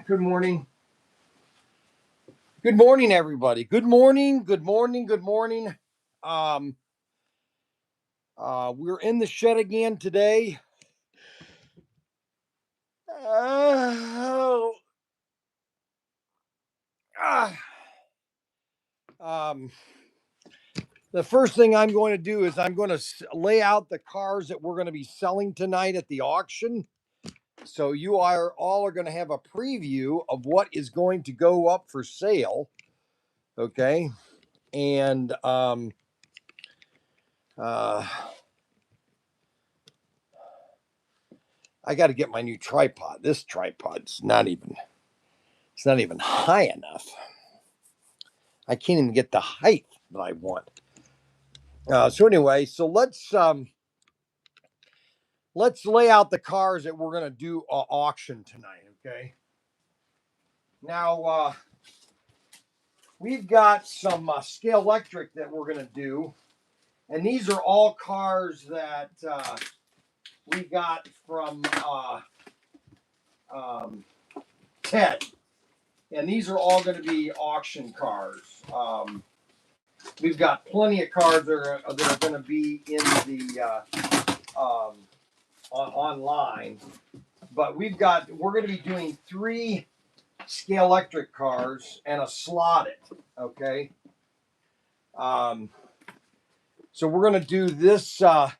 Good morning. Good morning, everybody. Good morning. Good morning. Good morning. Um, we're in the shed again today. Uh, uh, um, the first thing I'm going to do is I'm going to lay out the cars that we're going to be selling tonight at the auction. So you are all going to have a preview of what is going to go up for sale. Okay. And I got to get my new tripod. This tripod's it's not even high enough. I can't even get the height that I want. So anyway, let's lay out the cars that we're gonna do auction tonight. Okay. Now we've got some scale electric that we're gonna do, and these are all cars that we got from Ted, and these are all going to be auction cars. We've got plenty of cars that are going to be in the online, but we're going to be doing 3 scale electric cars and a slotted. Okay. So we're going to do this. We're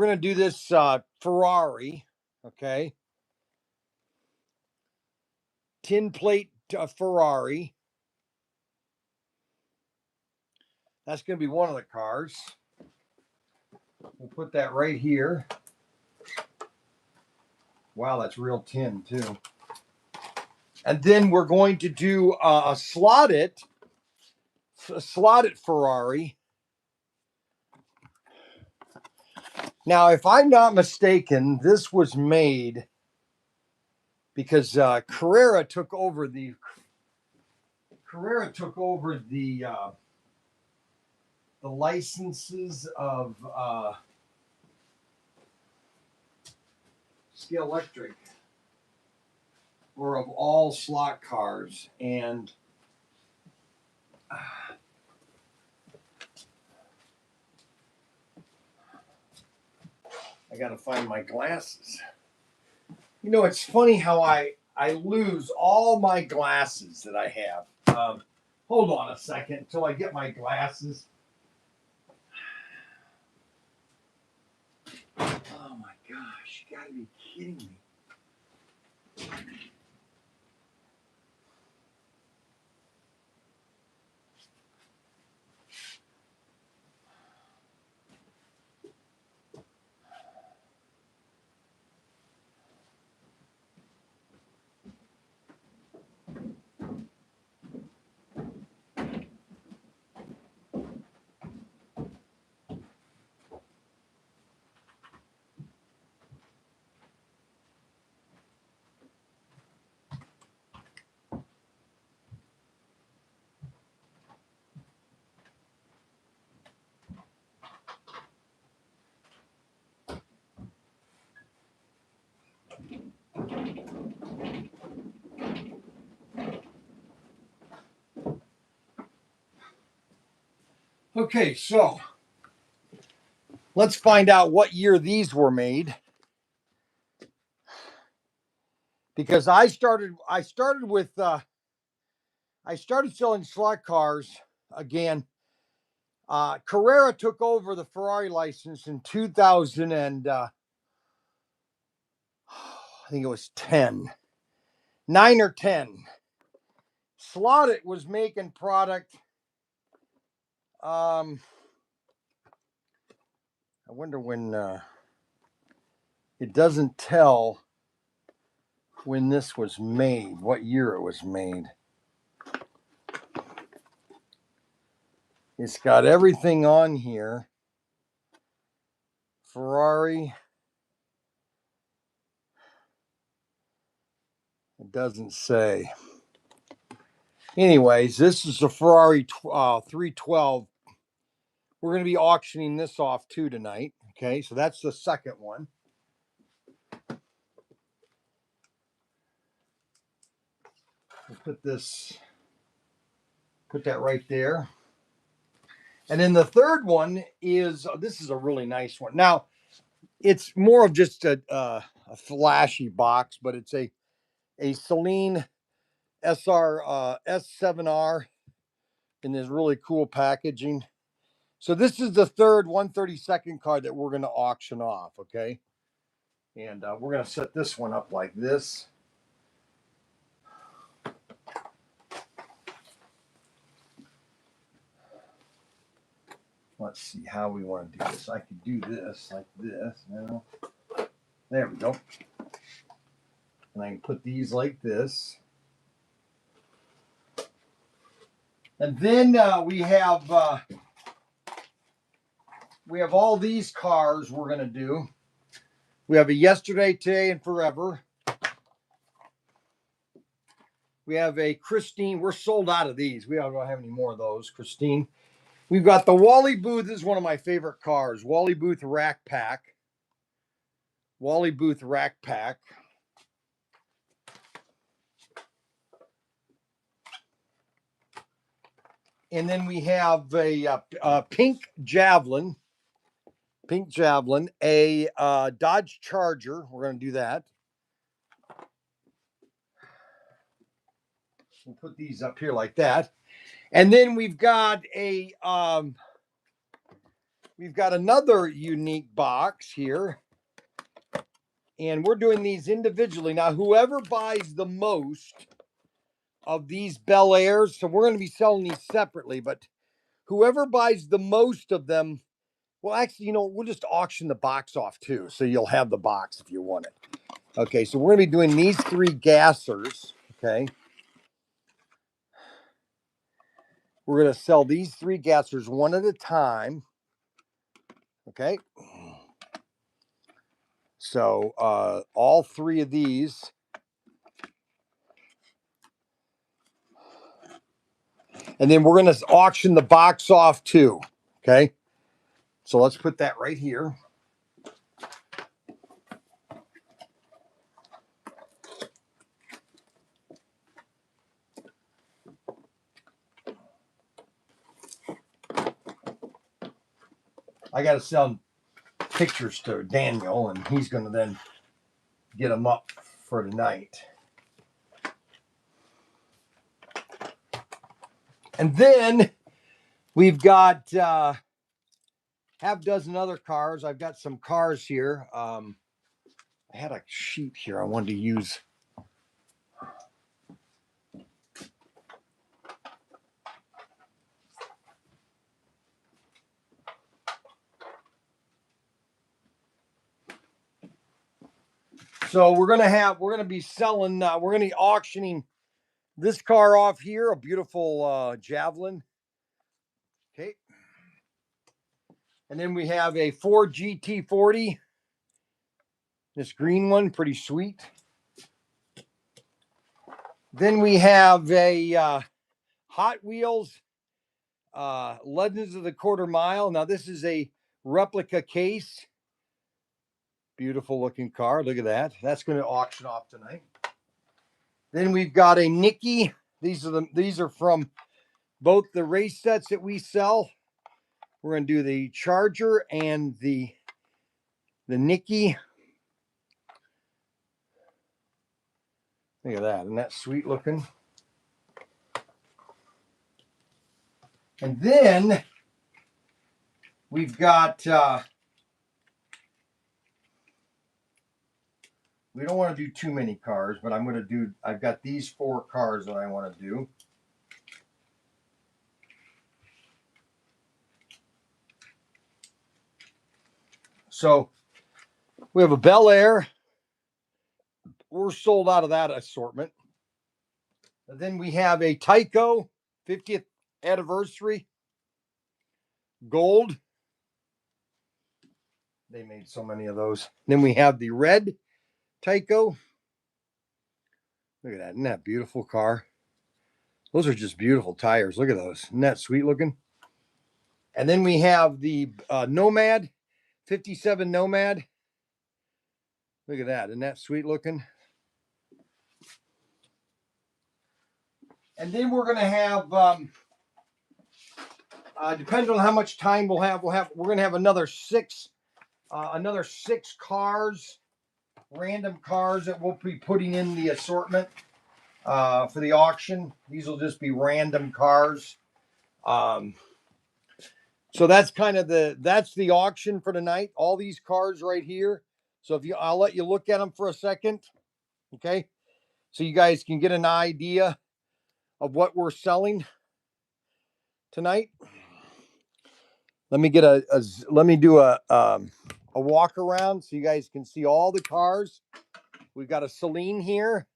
going to do this Ferrari. Okay. Tin plate Ferrari. That's going to be one of the cars. We'll put that right here. Wow, that's real tin too. And then we're going to do a slotted Ferrari. Now, if I'm not mistaken, this was made because Carrera took over the licenses of Scale Electric, or of all slot cars, and I got to find my glasses. You know, it's funny how I lose all my glasses that I have. Hold on a second until I get my glasses. Oh my gosh, you gotta be kidding me. Okay, so let's find out what year these were made. Because I started selling slot cars again. Carrera took over the Ferrari license in 2000 and I think it was 9 or 10. Slotted was making product. I wonder when it doesn't tell when this was made, what year it was made. It's got everything on here. Ferrari. It doesn't say. Anyways, this is a Ferrari 312. We're going to be auctioning this off too tonight. Okay, so that's the second one. We'll put that right there. And then the third one is, this is a really nice one. Now, it's more of just a flashy box, but it's a Celine S7R in this really cool packaging. So this is the third 132nd card that we're going to auction off, okay? And we're going to set this one up like this. Let's see how we want to do this. I could do this like this. No. There we go. And I can put these like this. And then we have all these cars we're going to do. We have a yesterday, today, and forever. We have a Christine. We're sold out of these. We don't have any more of those, Christine. We've got the Wally Booth. This is one of my favorite cars. Wally Booth Rack Pack. Wally Booth Rack Pack. And then we have a pink Javelin. Pink Javelin. A Dodge Charger. We're going to do that. We'll put these up here like that. And then we've got another unique box here. And we're doing these individually. Now, whoever buys the most of these Bel Airs, so we're going to be selling these separately, but whoever buys the most of them, well, actually, we'll just auction the box off too. So you'll have the box if you want it. Okay, so we're going to be doing these three gassers. Okay. We're going to sell these three gassers one at a time. Okay. So all three of these. And then we're going to auction the box off too. Okay. So let's put that right here. I got to send pictures to Daniel, and he's going to then get them up for tonight. And then we've got half dozen other cars. I've got some cars here. I had a sheet here I wanted to use. So we're going to be selling, we're going to be auctioning this car off here, a beautiful Javelin. Okay. And then we have a Ford GT40. This green one, pretty sweet. Then we have a Hot Wheels Legends of the Quarter Mile. Now this is a replica case. Beautiful looking car. Look at that. That's going to auction off tonight. Then we've got a Nicky. These are from both the race sets that we sell. We're going to do the Charger and the Nicky. Look at that. Isn't that sweet looking? And then we've got we don't want to do too many cars, but I've got these 4 cars that I want to do. So we have a Bel Air. We're sold out of that assortment. And then we have a Tyco 50th anniversary gold. They made so many of those. Then we have the red Tyco. Look at that. Isn't that beautiful car? Those are just beautiful tires. Look at those. Isn't that sweet looking? And then we have the Nomad, 57 Nomad. Look at that. Isn't that sweet looking? And then we're going to have, depending on how much time we're going to have another six cars, random cars that we'll be putting in the assortment for the auction. These will just be random cars. So that's kind of that's the auction for tonight. All these cars right here. So I'll let you look at them for a second. Okay. So you guys can get an idea of what we're selling tonight. Let me get let me do a walk around so you guys can see all the cars. We've got a Celine here.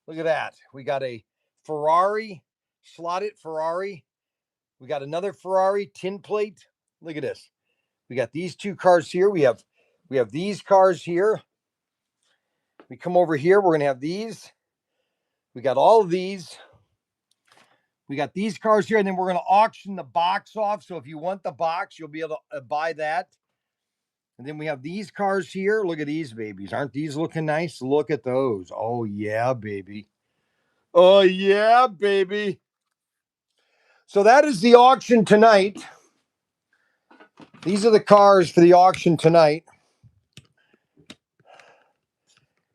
Look at that. We got a Ferrari, slotted Ferrari. We got another Ferrari tin plate. Look at this. We got these two cars here. We have these cars here. We come over here. We're gonna have these. We got all of these. We got these cars here, and then we're going to auction the box off. So if you want the box, you'll be able to buy that. And then we have these cars here. Look at these babies. Aren't these looking nice? Look at those. Oh, yeah, baby. Oh, yeah, baby. So that is the auction tonight. These are the cars for the auction tonight.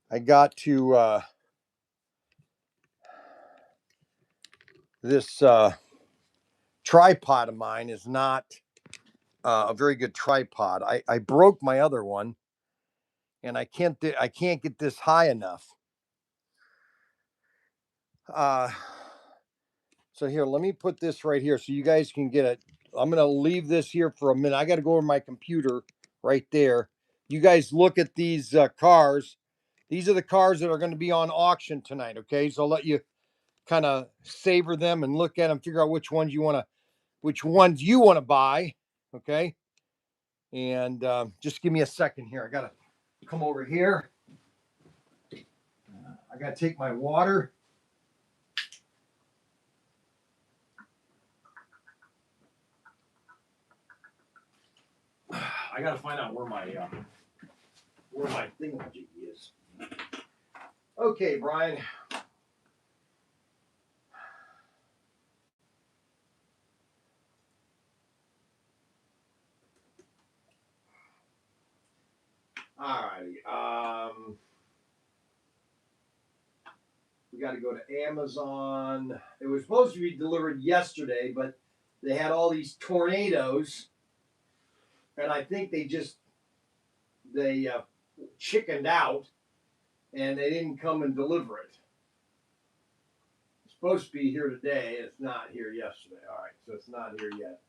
I got to this tripod of mine is not a very good tripod. I broke my other one, and I can't get this high enough. So here, let me put this right here so you guys can get it. I'm going to leave this here for a minute. I got to go over my computer right there. You guys look at these cars. These are the cars that are going to be on auction tonight. Okay. So I'll let you kind of savor them and look at them, figure out which ones you want to buy. Okay. And just give me a second here. I got to come over here. I got to take my water. I got to find out where my thingamajig is. Okay, Brian. All righty. We got to go to Amazon. It was supposed to be delivered yesterday, but they had all these tornadoes, and I think they chickened out, and they didn't come and deliver it. It's supposed to be here today. It's not here yesterday. All right, so it's not here yet.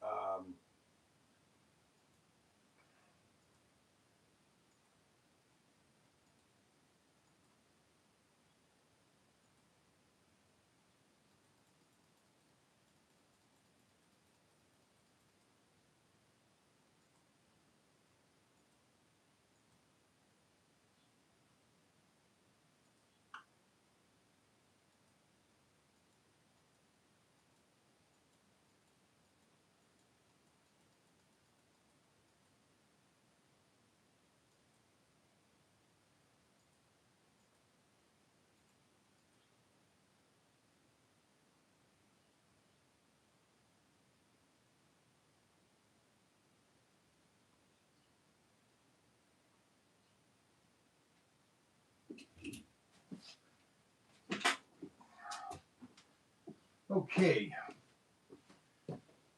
Okay.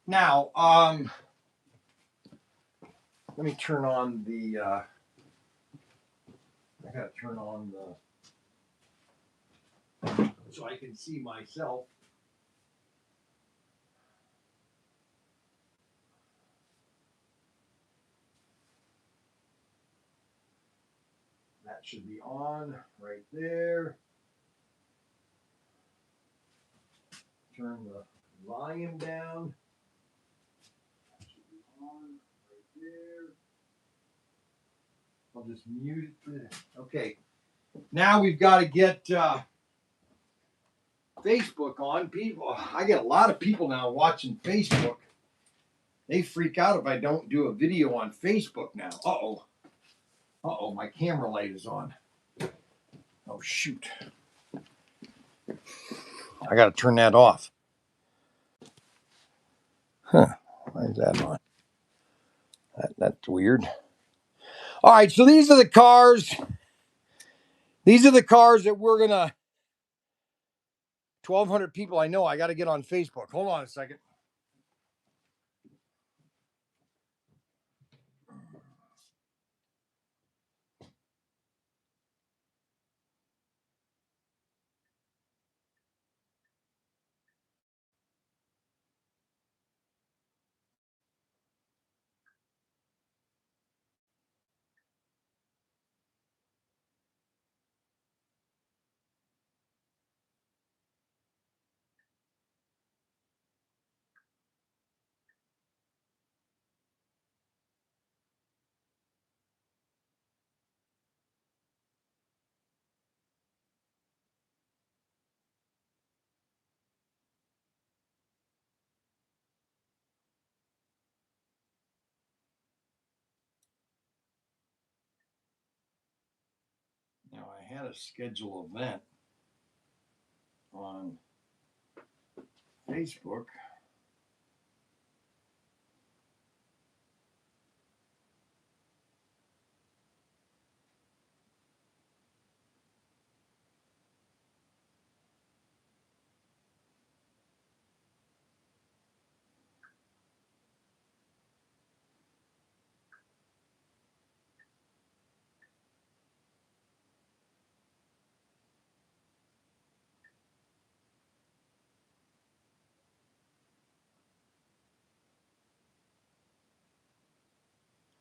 Now, let me turn on the. I gotta turn on the so I can see myself. That should be on right there. Turn the volume down. That should be on right there. I'll just mute it. Okay. Now we've got to get Facebook on. People, I get a lot of people now watching Facebook. They freak out if I don't do a video on Facebook now. Uh-oh. Uh-oh, my camera light is on. Oh, shoot. I got to turn that off. Huh. Why is that on? That's weird. All right, so these are the cars. These are the cars that we're going to 1,200 people. I know I got to get on Facebook. Hold on a second. Now, I had a scheduled event on Facebook.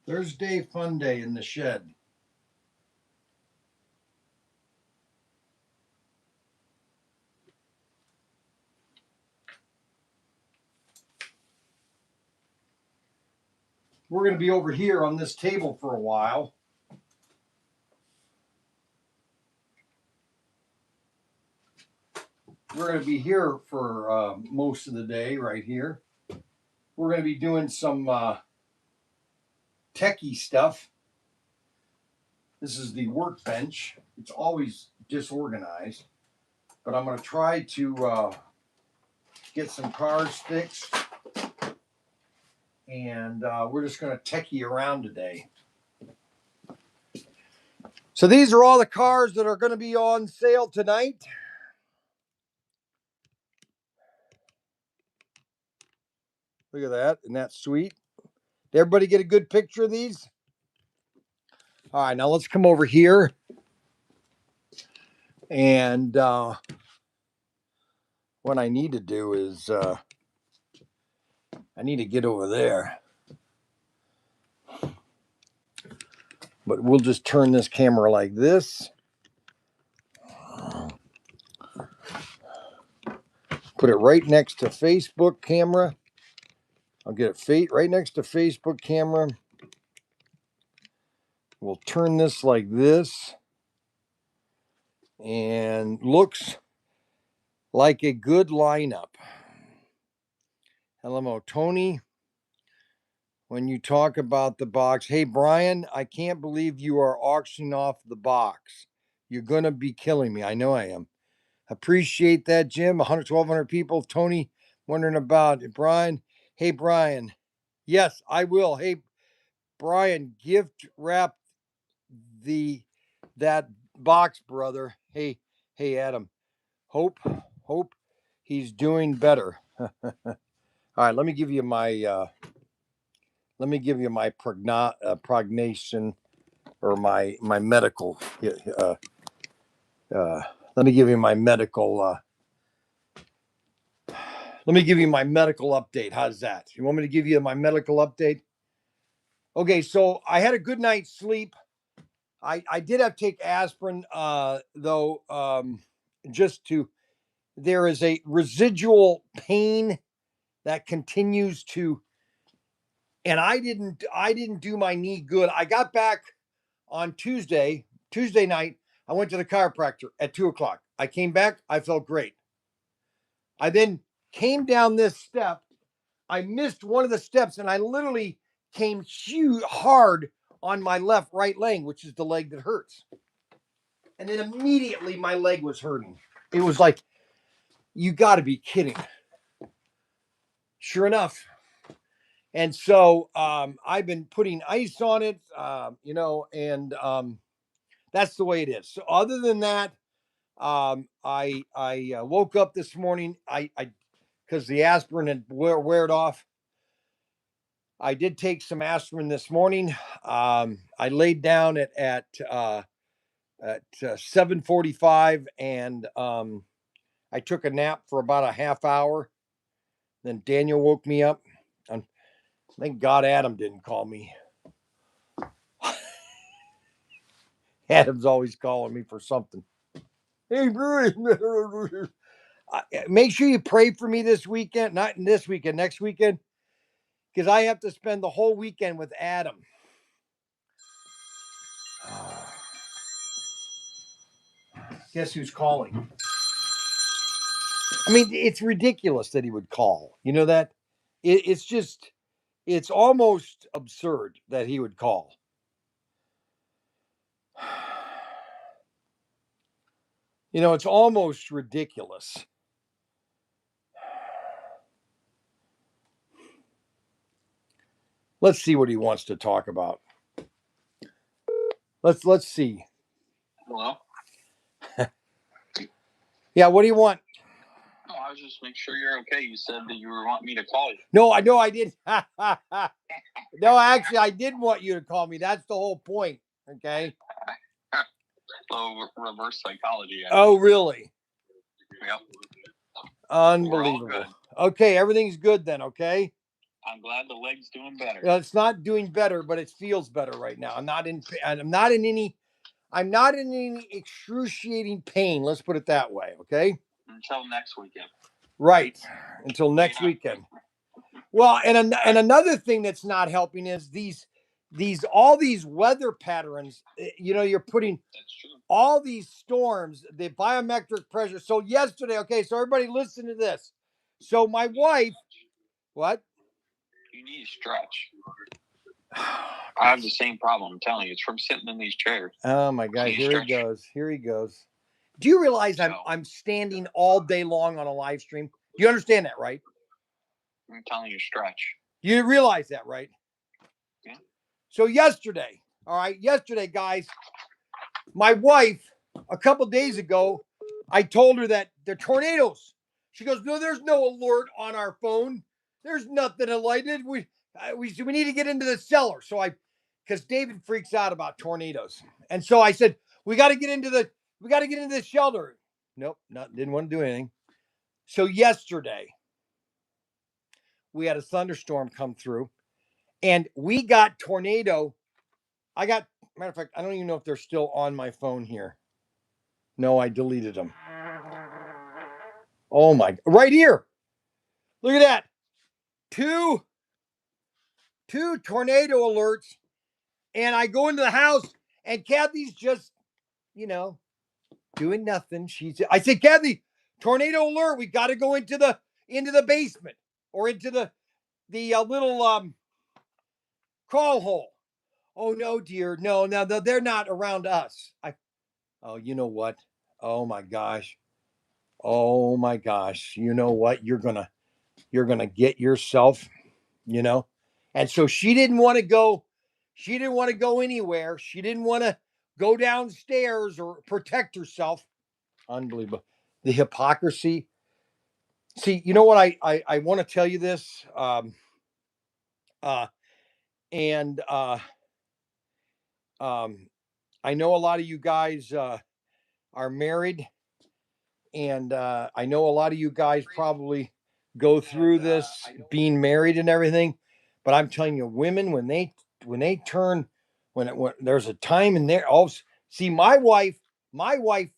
Thursday Fun Day in the shed. We're going to be over here on this table for a while. We're going to be here for most of the day right here. We're going to be doing some techie stuff. This is the Workbench. It's always disorganized, but I'm going to try to get some cars fixed, and we're just going to techie around today. So these are all the cars that are going to be on sale tonight. Look at that. Isn't that sweet? Did everybody get a good picture of these? All right, now let's come over here. And what I need to do is I need to get over there. But we'll just turn this camera like this. Put it right next to Facebook camera. I'll get it right next to Facebook camera. We'll turn this like this. And looks like a good lineup. Hello, Tony. When you talk about the box, hey, Bryan, I can't believe you are auctioning off the box. You're going to be killing me. I know I am. Appreciate that, Jim. 1,200 people. Tony wondering about it. Bryan. Hey, Bryan. Yes, I will. Hey, Bryan, gift wrap that box, brother. Hey, Adam. Hope he's doing better. All right, let me give you my prognosis or my medical. Let me give you my medical. Let me give you my medical update. How's that? You want me to give you my medical update? Okay, so I had a good night's sleep. I did have to take aspirin, though, there is a residual pain that continues to, and I didn't do my knee good. I got back on Tuesday night. I went to the chiropractor at 2:00. I came back. I felt great. I then came down this step. I missed one of the steps and I literally came huge hard on my right leg, which is the leg that hurts. And then immediately my leg was hurting. It was like, You got to be kidding. Sure enough. And so I've been putting ice on it, and that's the way it is. So other than that, I woke up this morning. I because the aspirin had weared off. I did take some aspirin this morning. I laid down at 7:45, and I took a nap for about a half hour. Then Daniel woke me up. And thank God Adam didn't call me. Adam's always calling me for something. Hey, Bryan. Make sure you pray for me this weekend. Not this weekend, next weekend. Because I have to spend the whole weekend with Adam. Guess who's calling? I mean, it's ridiculous that he would call. You know that? It's almost absurd that he would call. You know, it's almost ridiculous. Let's see what he wants to talk about. Let's see. Hello? Yeah, what do you want? No, I was just making sure you're okay. You said that you were wanting me to call you. No, I know I didn't. No, actually, I did want you to call me. That's the whole point. Okay. So reverse psychology. Oh, really? Yep. Unbelievable. Okay, everything's good then. Okay. I'm glad the leg's doing better. It's not doing better, but it feels better right now. I'm not in any excruciating pain. Let's put it that way. Okay. Until next weekend. Right. Until next weekend. Well, and another thing that's not helping is all these weather patterns. You know, you're putting all these storms, the biometric pressure. So yesterday, okay, so everybody listen to this. So my wife, what? You need to stretch. I have the same problem. I'm telling you, it's from sitting in these chairs. Oh my God! Here he goes. Here he goes. Do you realize I'm standing all day long on a live stream? You understand that, right? I'm telling you, stretch. You realize that, right? Yeah. So yesterday, guys, my wife, a couple days ago, I told her that they're tornadoes. She goes, "No, there's no alert on our phone. There's nothing lighted. We need to get into the cellar." So because David freaks out about tornadoes, and so I said, we got to get into the shelter. Nope, didn't want to do anything. So yesterday, we had a thunderstorm come through, and we got tornado. Matter of fact, I don't even know if they're still on my phone here. No, I deleted them. Oh my, right here. Look at that. Two tornado alerts. And I go into the house and Kathy's just, doing nothing. I said, "Kathy, tornado alert. We got to go into the basement or into the little crawl hole." "Oh no, dear. No, they're not around us." Oh, you know what? Oh my gosh. Oh my gosh. You know what? You're going to get yourself, And so she didn't want to go anywhere. She didn't want to go downstairs or protect herself. Unbelievable. The hypocrisy. See, you know what? I want to tell you this. And I know a lot of you guys are married, and I know a lot of you guys probably go through this being married and everything. But I'm telling you, women, when they turn, when there's a time in there, see, my wife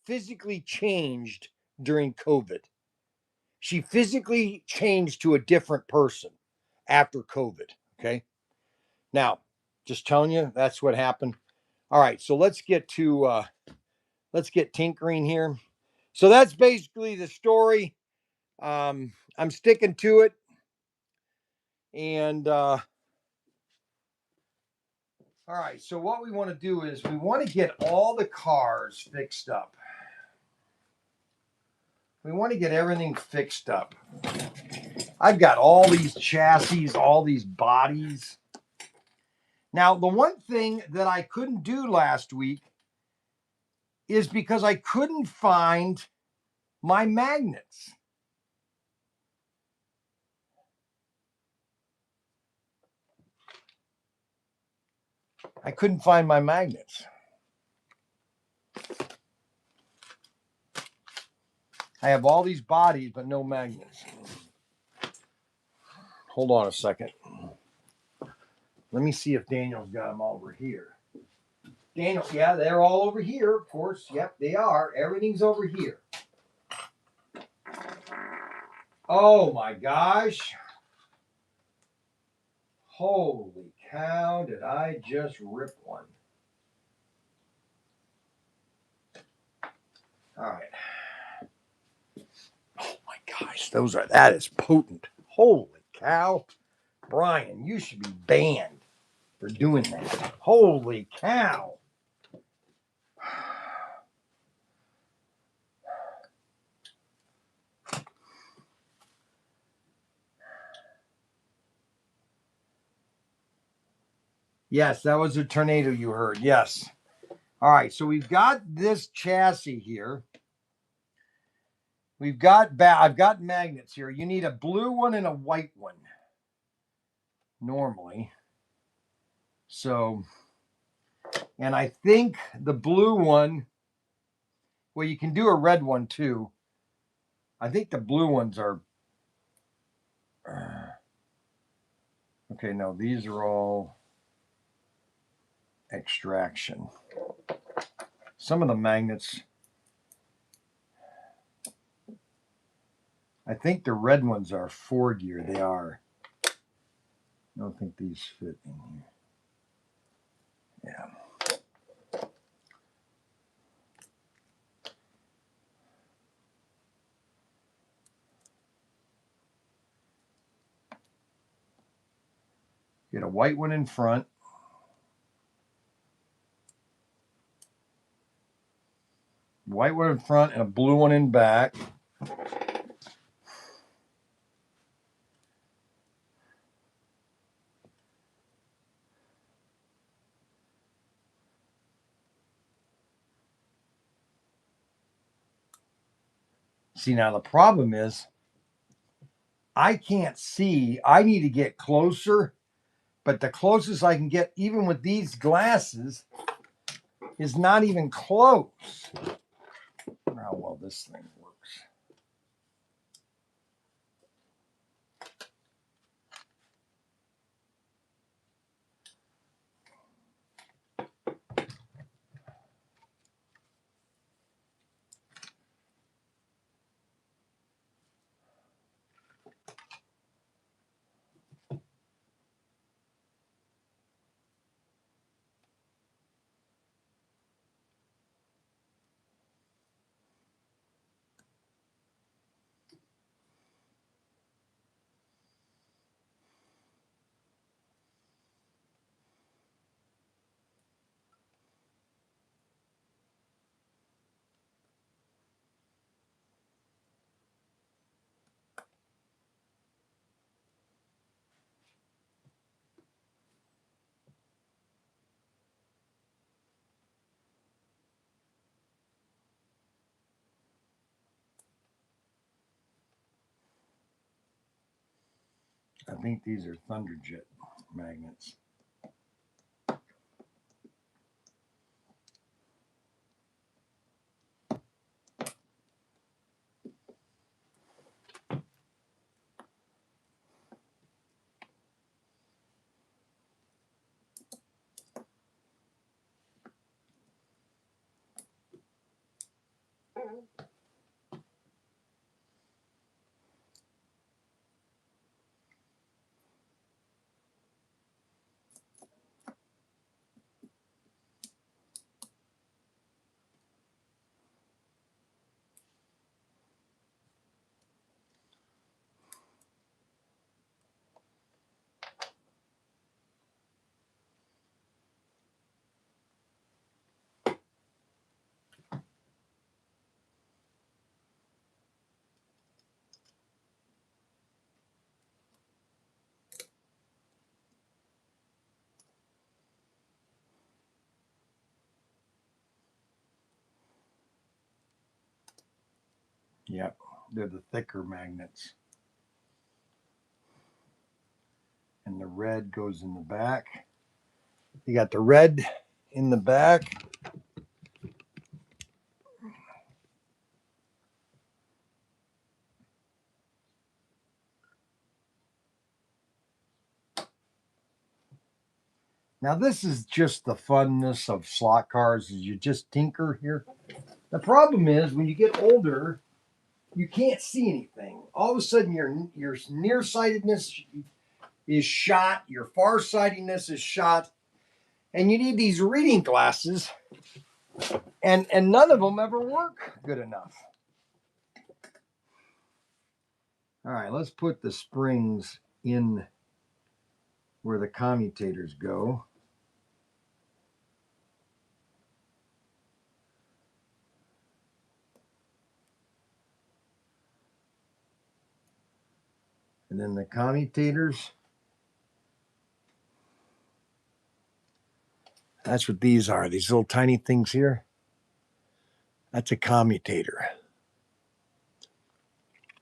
physically changed during COVID. She physically changed to a different person after COVID. Okay. Now, just telling you, that's what happened. All right. So let's get tinkering here. So that's basically the story. I'm sticking to it. And, all right. So what we want to do is we want to get all the cars fixed up. We want to get everything fixed up. I've got all these chassis, all these bodies. Now, the one thing that I couldn't do last week is because I couldn't find my magnets. I couldn't find my magnets. I have all these bodies, but no magnets. Hold on a second. Let me see if Daniel's got them all over here. Daniel, yeah, they're all over here, of course. Yep, they are. Everything's over here. Oh my gosh. Holy cow, did I just rip one? All right. Oh my gosh, that is potent. Holy cow. Bryan, you should be banned for doing that. Holy cow. Yes, that was a tornado you heard. Yes. All right, so we've got this chassis here. I've got magnets here. You need a blue one and a white one normally. So, and I think the blue one, well, you can do a red one too. I think the blue ones are, okay, no, these are all extraction. Some of the magnets, I think the red ones are 4-gear. They are. I don't think these fit in here. Yeah. Get a white one in front. White one in front and a blue one in back. See, now the problem is I can't see. I need to get closer, but the closest I can get, even with these glasses, is not even close. I don't know how well this thing works. I think these are Thunderjet magnets. Yep, they're the thicker magnets. And the red goes in the back. You got the red in the back. Now this is just the funness of slot cars, is you just tinker here. The problem is when you get older, you can't see anything. All of a sudden your nearsightedness is shot, your farsightedness is shot, and you need these reading glasses, and none of them ever work good enough. All right, let's put the springs in where the commutators go. And then the commutators, that's what these are, these little tiny things here. That's a commutator.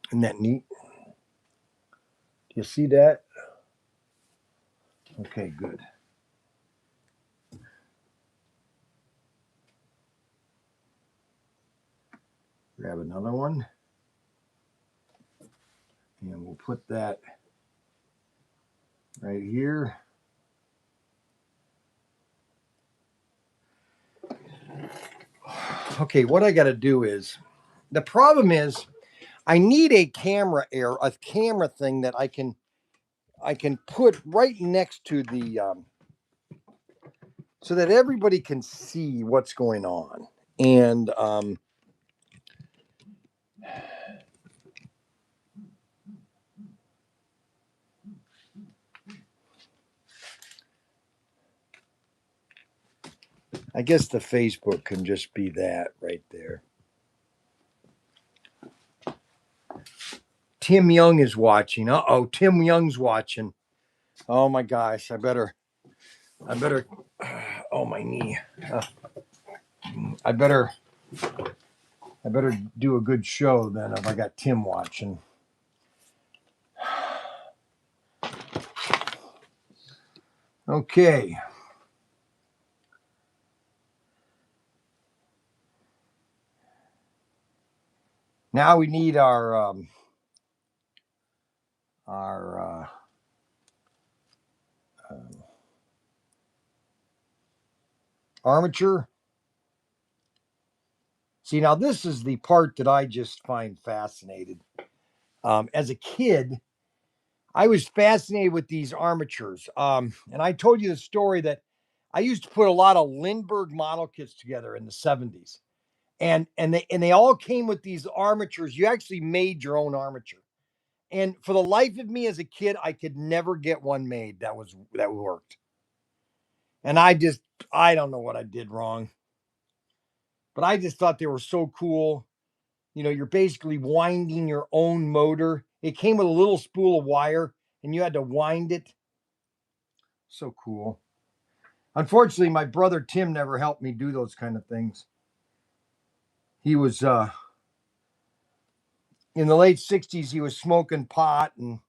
Isn't that neat? Do you see that? Okay, good. Grab another one. And we'll put that right here. Okay, what I got to do is, the problem is I need a camera thing that I can put right next to the so that everybody can see what's going on. And I guess the Facebook can just be that right there. Tim Young is watching. Uh-oh, Tim Young's watching. Oh my gosh, I better oh, my knee. I better do a good show then if I got Tim watching. Okay. Now we need our armature. See, now this is the part that I just find fascinating. As a kid, I was fascinated with these armatures. And I told you the story that I used to put a lot of Lindbergh model kits together in the 70s. And they all came with these armatures. You actually made your own armature. And for the life of me as a kid, I could never get one made that worked. And I don't know what I did wrong. But I just thought they were so cool. You know, you're basically winding your own motor. It came with a little spool of wire and you had to wind it. So cool. Unfortunately, my brother Tim never helped me do those kind of things. He was in the late 60s, he was smoking pot and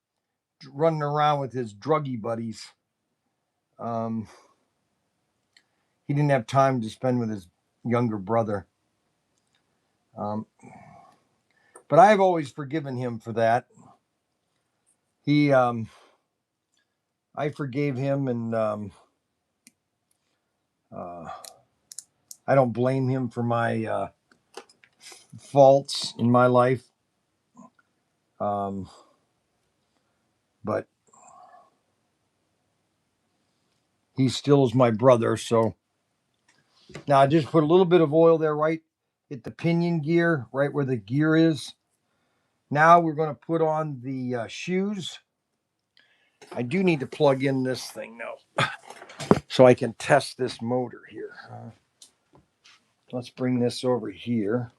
running around with his druggy buddies. He didn't have time to spend with his younger brother. But I've always forgiven him for that. I forgave him, and I don't blame him for my faults in my life. But he still is my brother. So now I just put a little bit of oil there, right at the pinion gear, right where the gear is. Now we're going to put on the shoes. I do need to plug in this thing now so I can test this motor here. Let's bring this over here.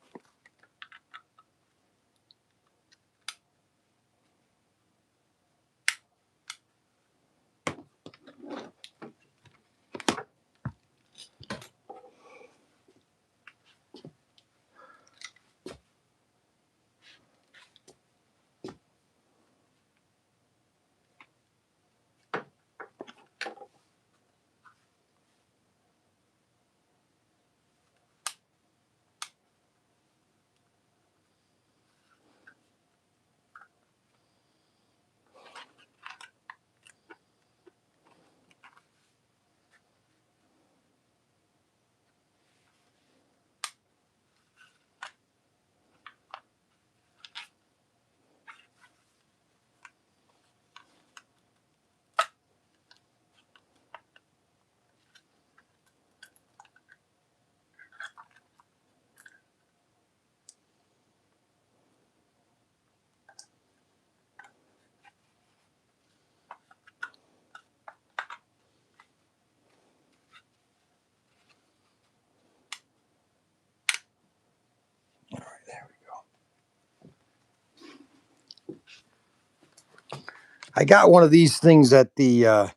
I got one of these things at the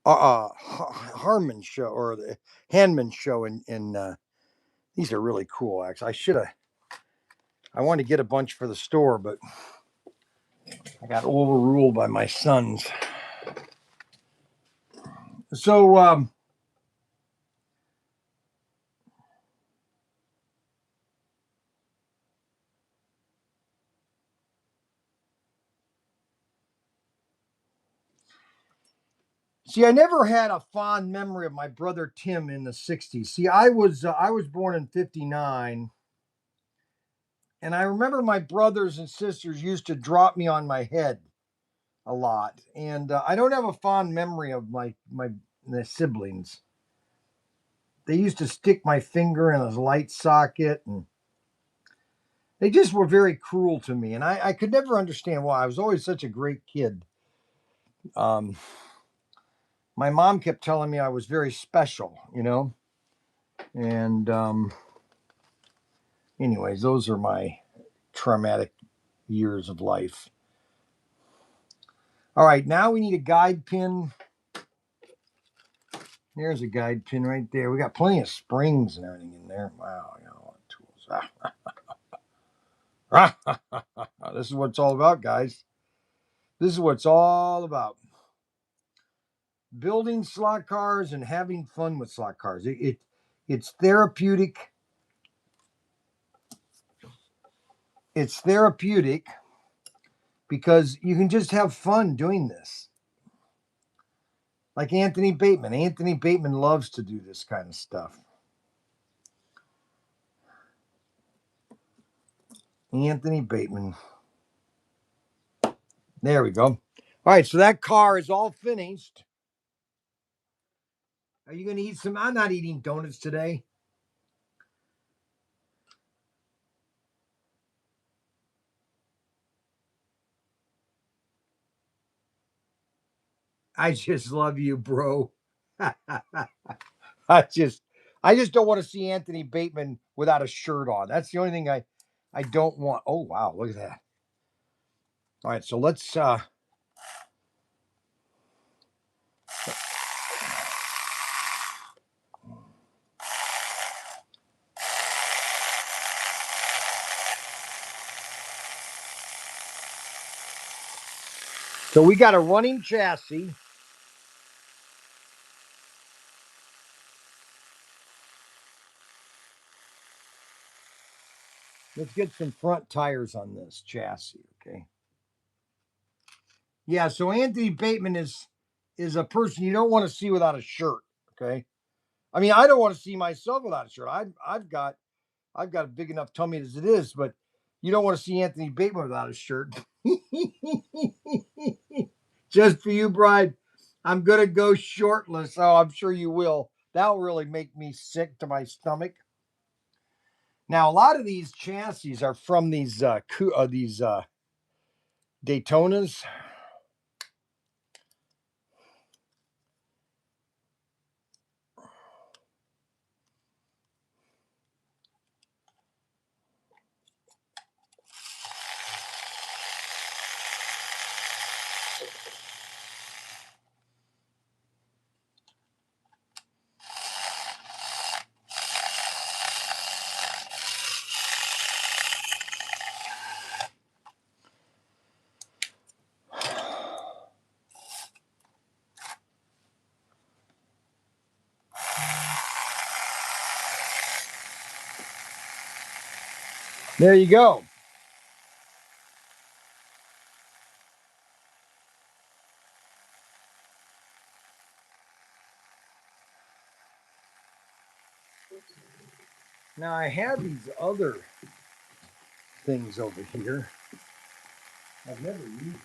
Harmon show or the Handman show in these are really cool. Actually, I wanted to get a bunch for the store, but I got overruled by my sons. So see, I never had a fond memory of my brother Tim in the '60s. See, I was born in '59, and I remember my brothers and sisters used to drop me on my head a lot, and I don't have a fond memory of my siblings. They used to stick my finger in a light socket, and they just were very cruel to me, and I could never understand why. I was always such a great kid. Um, my mom kept telling me I was very special, you know, and anyways, those are my traumatic years of life. All right, now we need a guide pin. There's a guide pin right there. We got plenty of springs and everything in there. Wow, I got a lot of tools. This is what it's all about, guys. This is what it's all about. Building slot cars and having fun with slot cars. It's therapeutic. It's therapeutic because you can just have fun doing this. Like Anthony Bateman. Anthony Bateman loves to do this kind of stuff. Anthony Bateman. There we go. All right, so that car is all finished. Are you going to eat some? I'm not eating donuts today. I just love you, bro. I just don't want to see Anthony Bateman without a shirt on. That's the only thing I don't want. Oh wow, look at that. All right, so let's so we got a running chassis. Let's get some front tires on this chassis, okay? Yeah, so Anthony Bateman is a person you don't want to see without a shirt, okay? I mean, I don't want to see myself without a shirt. I've got a big enough tummy as it is, but you don't want to see Anthony Bateman without a shirt. Just for you, Bryan, I'm gonna go shortless. Oh, I'm sure you will. That'll really make me sick to my stomach. Now, a lot of these chassis are from these Daytonas. There you go. Now I have these other things over here. I've never used them.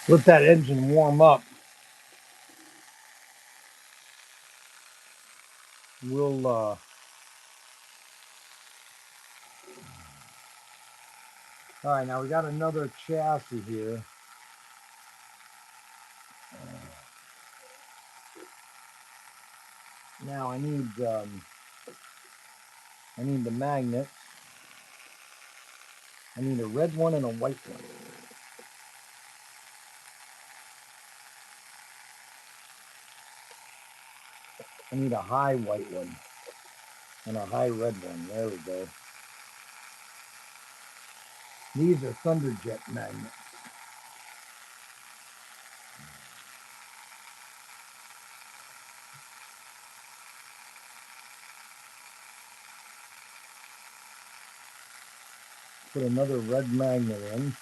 Let that engine warm up. We'll all right, now we got another chassis here. Now I need the magnets. I need a red one and a white one. I need a high white one and a high red one. There we go. These are Thunderjet magnets. Put another red magnet in.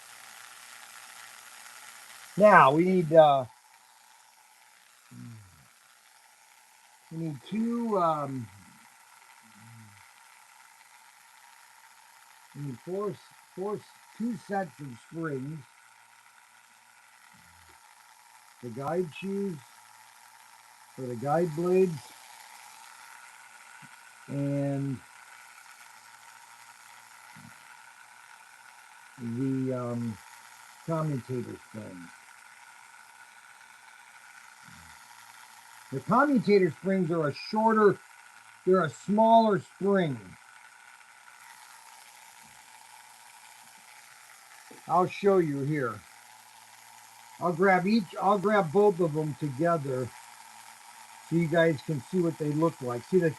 Now we need two we need two sets of springs, the guide shoes for the guide blades, and the commutator springs. The commutator springs are they're a smaller spring. I'll show you here. I'll grab both of them together so you guys can see what they look like. See, the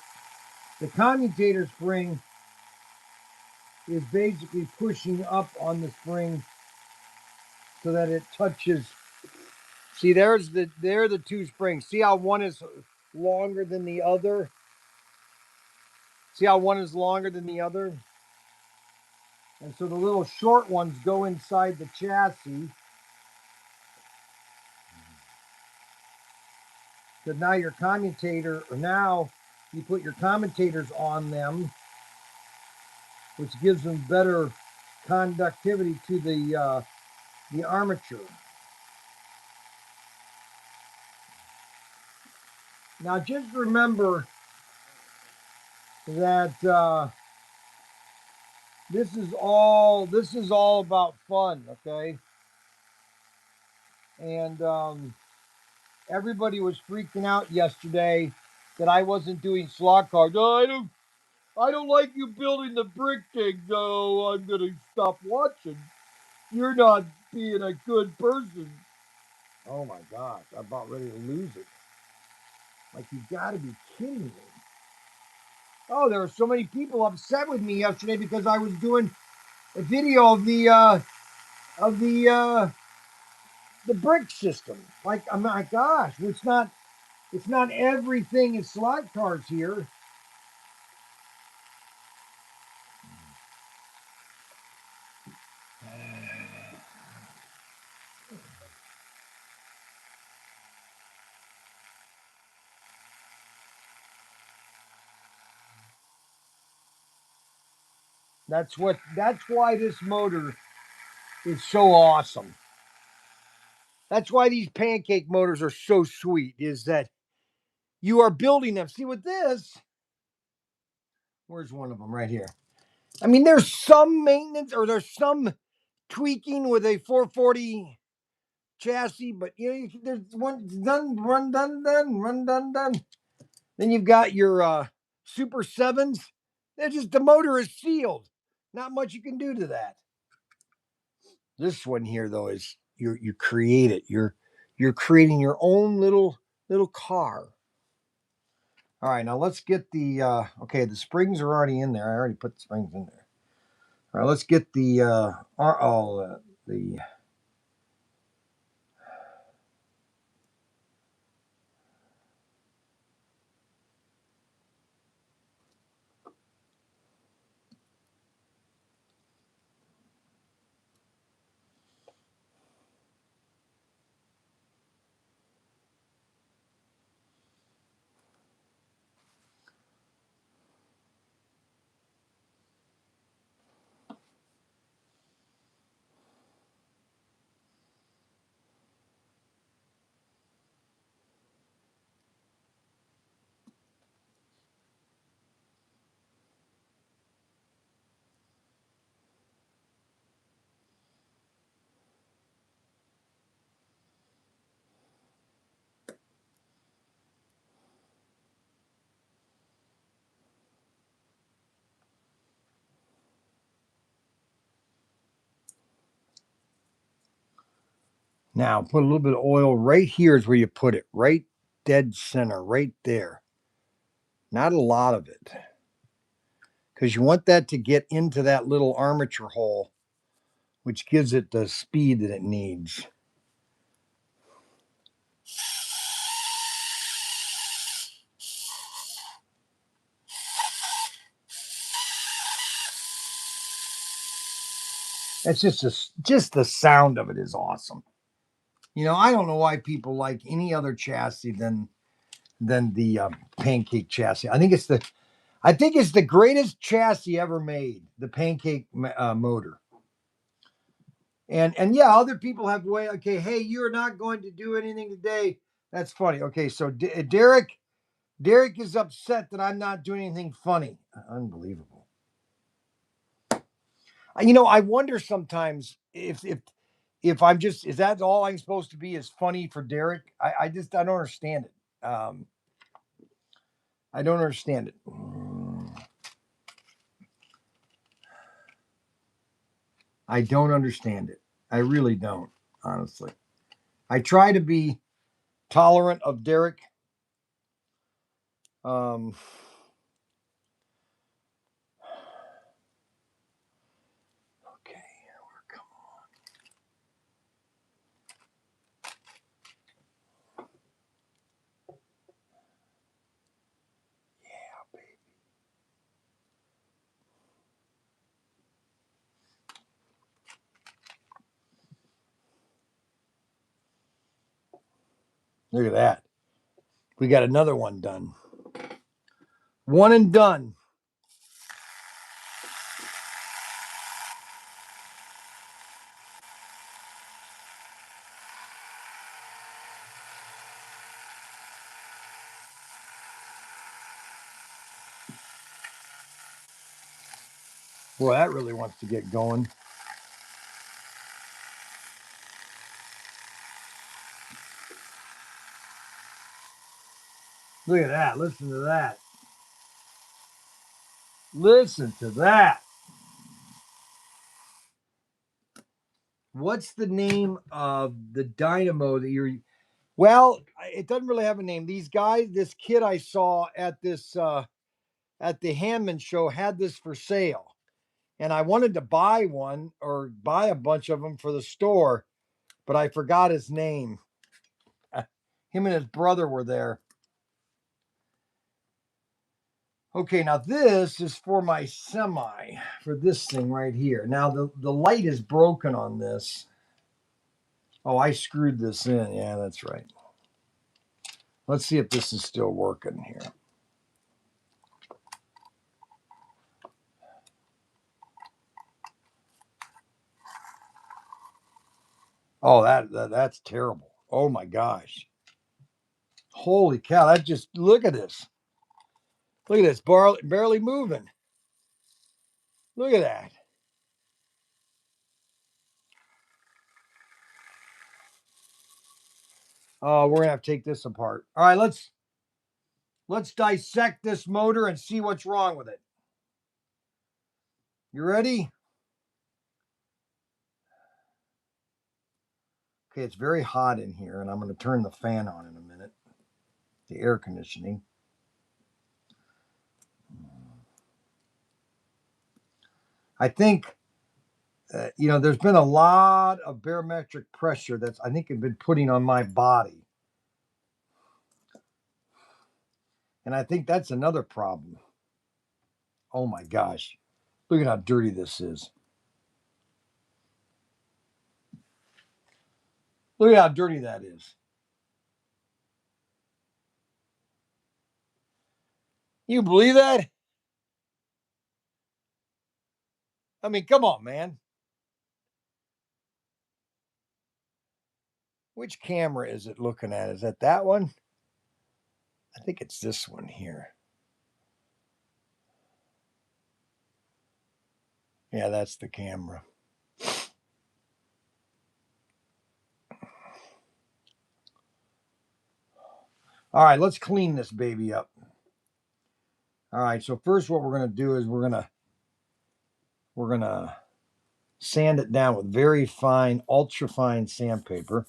commutator spring is basically pushing up on the spring so that it touches. See, there are the two springs. See how one is longer than the other? See how one is longer than the other? And so the little short ones go inside the chassis. So now now you put your commutators on them, which gives them better conductivity to the armature. Now just remember that this is all about fun, okay? And everybody was freaking out yesterday that I wasn't doing slot cars. Oh, I don't like you building the brick thing. No, I'm gonna stop watching. You're not being a good person. Oh my gosh, I'm about ready to lose it. Like, you gotta be kidding me. Oh, there were so many people upset with me yesterday because I was doing a video of the brick system. Like, oh my gosh, it's not everything is slot cars here. That's why this motor is so awesome. That's why these pancake motors are so sweet, is that you are building them. See, with this, where's one of them? Right here. I mean, there's some maintenance or there's some tweaking with a 440 chassis, but there's one done, run, done, done, run, done, done. Then you've got your Super 7s. The motor is sealed. Not much you can do to that. This one here, though, is you create it. You're creating your own little car. All right, now let's get the okay. The springs are already in there. I already put the springs in there. All right, let's get the Now put a little bit of oil right here is where you put it, right dead center, right there. Not a lot of it, because you want that to get into that little armature hole, which gives it the speed that it needs. That's just the sound of it is awesome. You know, I don't know why people like any other chassis than the pancake chassis. I think it's the greatest chassis ever made, the pancake motor. And yeah, other people have way. Okay, hey, you're not going to do anything today. That's funny. Okay, so Derek is upset that I'm not doing anything funny. Unbelievable. You know, I wonder sometimes if I'm just, is that all I'm supposed to be, is funny for Derek? I don't understand it. I don't understand it. I don't understand it. I really don't, honestly. I try to be tolerant of Derek. Um, okay, come on. Yeah, baby. Look at that. We got another one done. One and done. Boy, that really wants to get going. Look at that. Listen to that. Listen to that. What's the name of the dynamo that you're... Well, it doesn't really have a name. These guys, this kid I saw at this at the Hammond show had this for sale. And I wanted to buy one or buy a bunch of them for the store, but I forgot his name. Him and his brother were there. Okay, now this is for my semi, for this thing right here. Now the light is broken on this. Oh, I screwed this in. Yeah, that's right. Let's see if this is still working here. Oh, that's terrible. Oh my gosh. Holy cow, that just, look at this. Look at this, barely moving. Look at that. Oh, we're gonna have to take this apart. All right, let's dissect this motor and see what's wrong with it. You ready? Okay, it's very hot in here, and I'm going to turn the fan on in a minute. The air conditioning. I think, there's been a lot of barometric pressure that's, I think, been putting on my body. And I think that's another problem. Oh my gosh. Look at how dirty this is. Look at how dirty that is. You believe that? I mean, come on, man. Which camera is it looking at? Is that one? I think it's this one here. Yeah, that's the camera. All right, let's clean this baby up. All right, so first what we're going to do is we're going to sand it down with very fine, ultra fine sandpaper.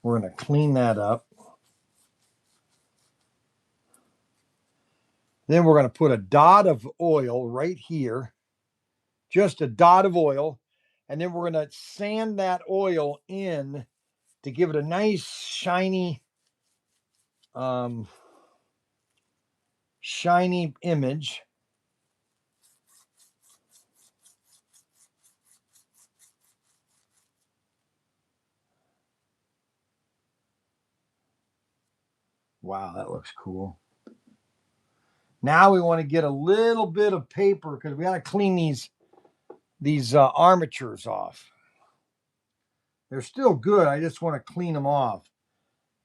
We're going to clean that up. Then we're going to put a dot of oil right here, just a dot of oil. And then we're going to sand that oil in to give it a nice shiny, shiny image. Wow, that looks cool. Now we want to get a little bit of paper because we got to clean these armatures off. They're still good. I just want to clean them off.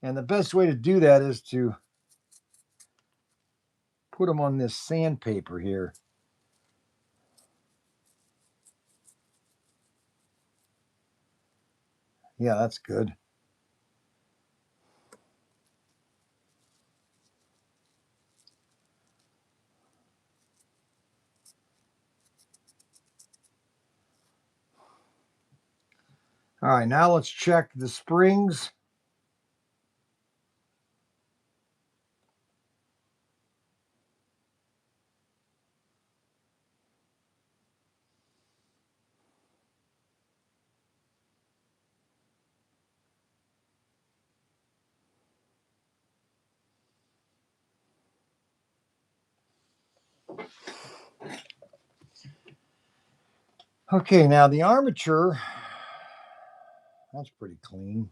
And the best way to do that is to put them on this sandpaper here. Yeah, that's good. All right, now let's check the springs. Okay, now the armature, that's pretty clean.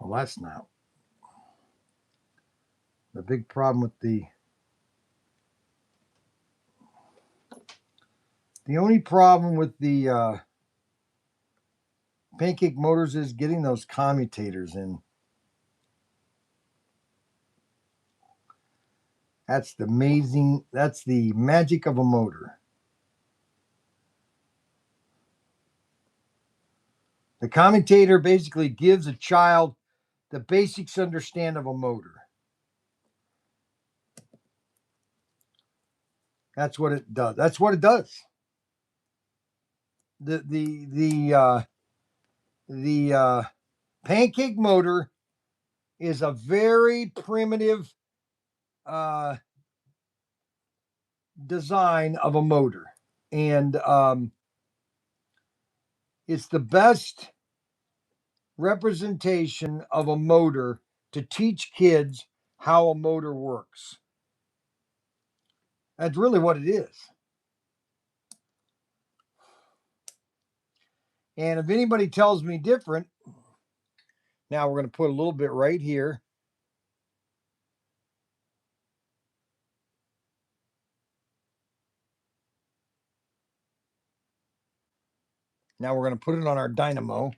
Well, that's not. The big problem with the only problem with the pancake motors is getting those commutators in. That's the magic of a motor. The commutator basically gives a child the basics understand of a motor. That's what it does. That's what it does. The pancake motor is a very primitive design of a motor, and it's the best representation of a motor to teach kids how a motor works. That's really what it is. And if anybody tells me different, now we're going to put a little bit right here. Now we're going to put it on our dynamo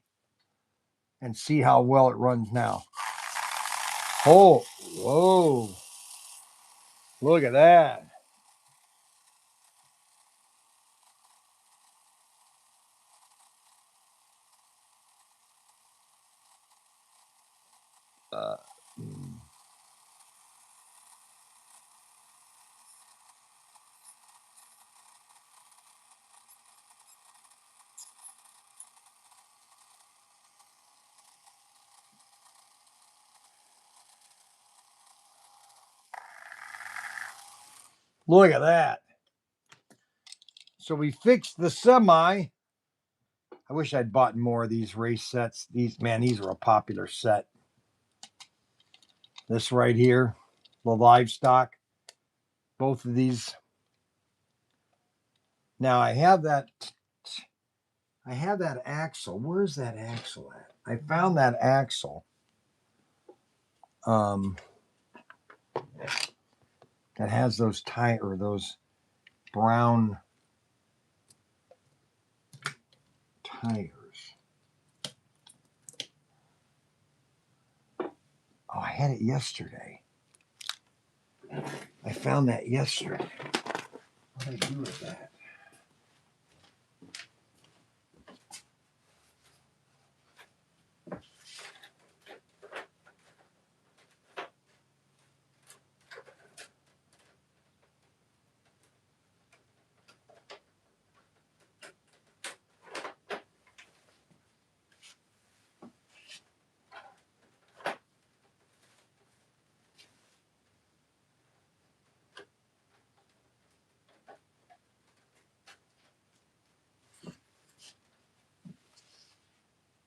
and see how well it runs now. Oh, whoa. Look at that. Uh, Look at that. So we fixed the semi I wish I'd bought more of these race sets. These are a popular set. This right here, the livestock, both of these. Now I have that axle. Where's that axle at? I found that axle. That has those those brown tires. Oh, I had it yesterday. I found that yesterday. What did I do with that?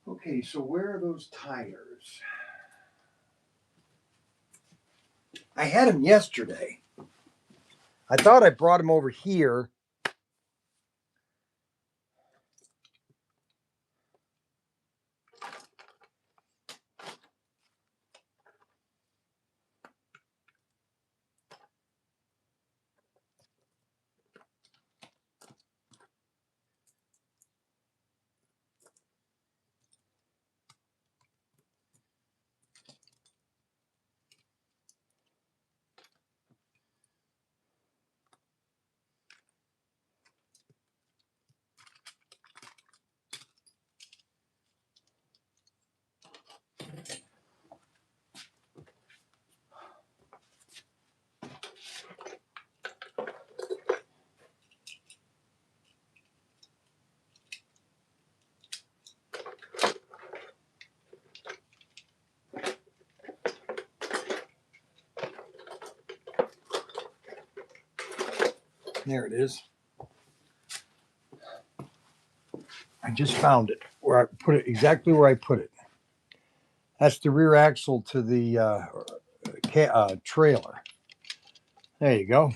Okay, so where are those tires? I had them yesterday. I thought I brought them over here. There it is. I just found it where I put it, exactly where I put it. That's the rear axle to the trailer. There you go.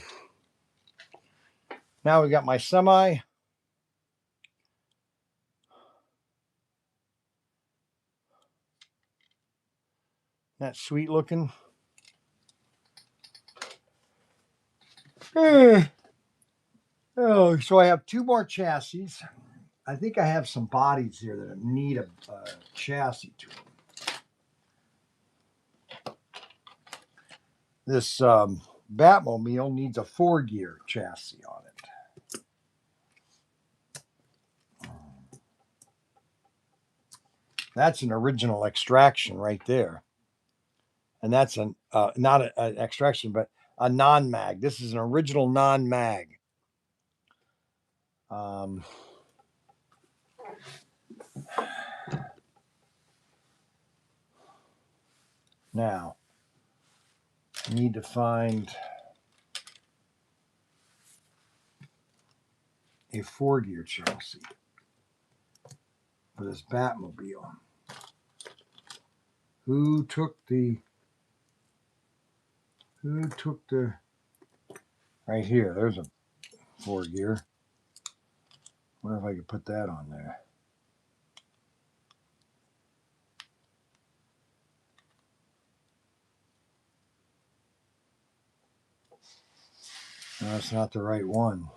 Now we got my semi. That's sweet looking. Oh, so I have two more chassis. I think I have some bodies here that need a chassis to them. This Batmobile needs a 4-gear chassis on it. That's an original extraction right there. And that's not an extraction, but a non-mag. This is an original non-mag. Now, I need to find a 4-gear chassis for this Batmobile. Who took the right here? There's a 4-gear. Wonder if I could put that on there. No, that's not the right one.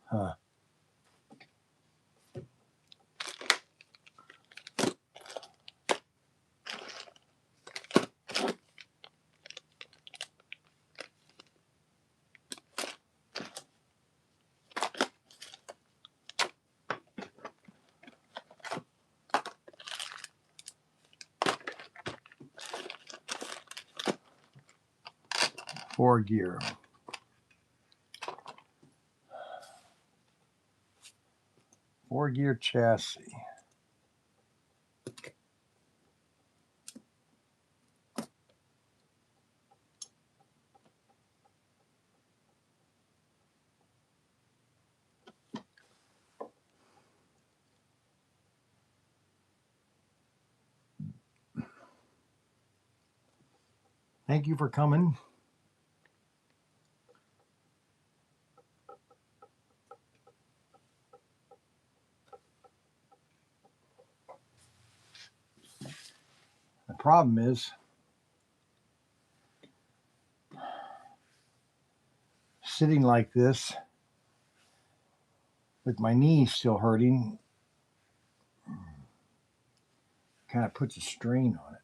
Huh. Four gear. 4-gear chassis. Thank you for coming. The problem is, sitting like this with my knee still hurting kind of puts a strain on it.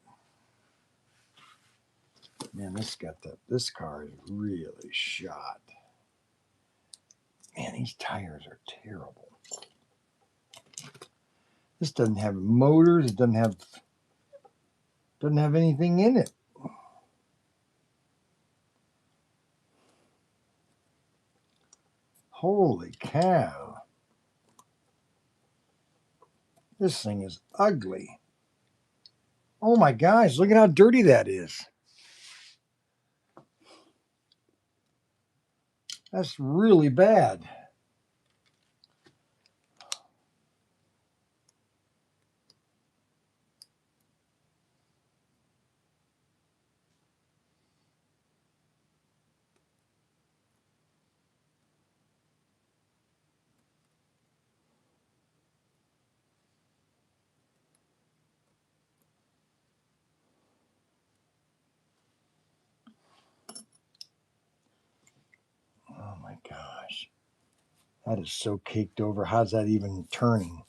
Man, this car is really shot. Man, these tires are terrible. This doesn't have motors, it doesn't have anything in it. Holy cow. This thing is ugly. Oh my gosh, look at how dirty that is. That's really bad. Oh my gosh. That is so caked over. How's that even turning?